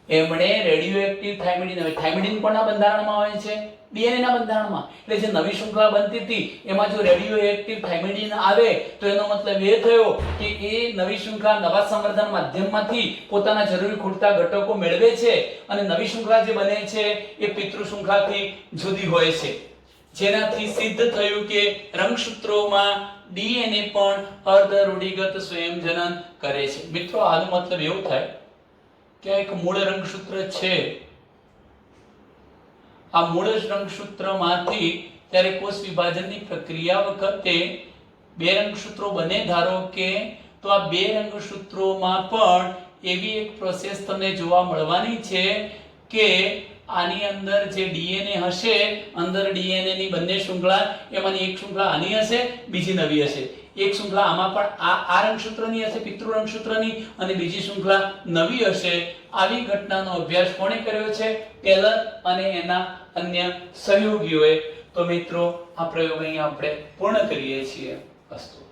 એમણે રેડિયોએક્ટિવ થાઇમિડિન, હવે થાઇમિડિન કોના બંધારણમાં હોય છે, ડીએનએ ના બંધારણમાં. એટલે જે નવી શૃંખલા બનતી હતી એમાં જો રેડિયોએક્ટિવ થાઇમિડિન આવે તો એનો મતલબ એ થયો કે એ નવી શૃંખલા નવા સંવર્ધન માધ્યમમાંથી પોતાના જરૂરી ખૂટતા ઘટકો મેળવે છે, અને નવી શૃંખલા જે બને છે એ પિતૃ શૃંખલાથી જુદી હોય છે, જેનાથી સિદ્ધ થયું કે રંગસૂત્રોમાં ડીએનએ પણ અર્ધ રૂઢિગત સ્વયંજનન કરે છે. મિત્રો આનો મતલબ એવું થાય કે એક મૂળ રંગસૂત્ર છે, આ મૂળ રંગસૂત્રમાંથી ત્યારે કોષ વિભાજનની પ્રક્રિયા વખતે બે રંગસૂત્રો બને ધારો કે, તો આ બે રંગસૂત્રોમાં પણ એવી એક પ્રોસેસ તમને જોવા મળવાની છે કે આની અંદર જે ડીએનએ હશે, અંદર ડીએનએ ની બંને શૃંખલા, એમાંની એક શૃંખલા આની હશે, બીજી નવી હશે. એક શૃંખલા આમાં પણ આ રંગસૂત્રની હશે, પિતૃ રંગસૂત્રની, અને બીજી શૃંખલા નવી હશે. આવી ઘટનાનો અભ્યાસ કોણે કર્યો છે, ટેલર અને એના અન્ય સહયોગીઓએ. તો મિત્રો આ પ્રયોગ અહીંયા આપણે પૂર્ણ કરીએ છીએ. અસ્તુ.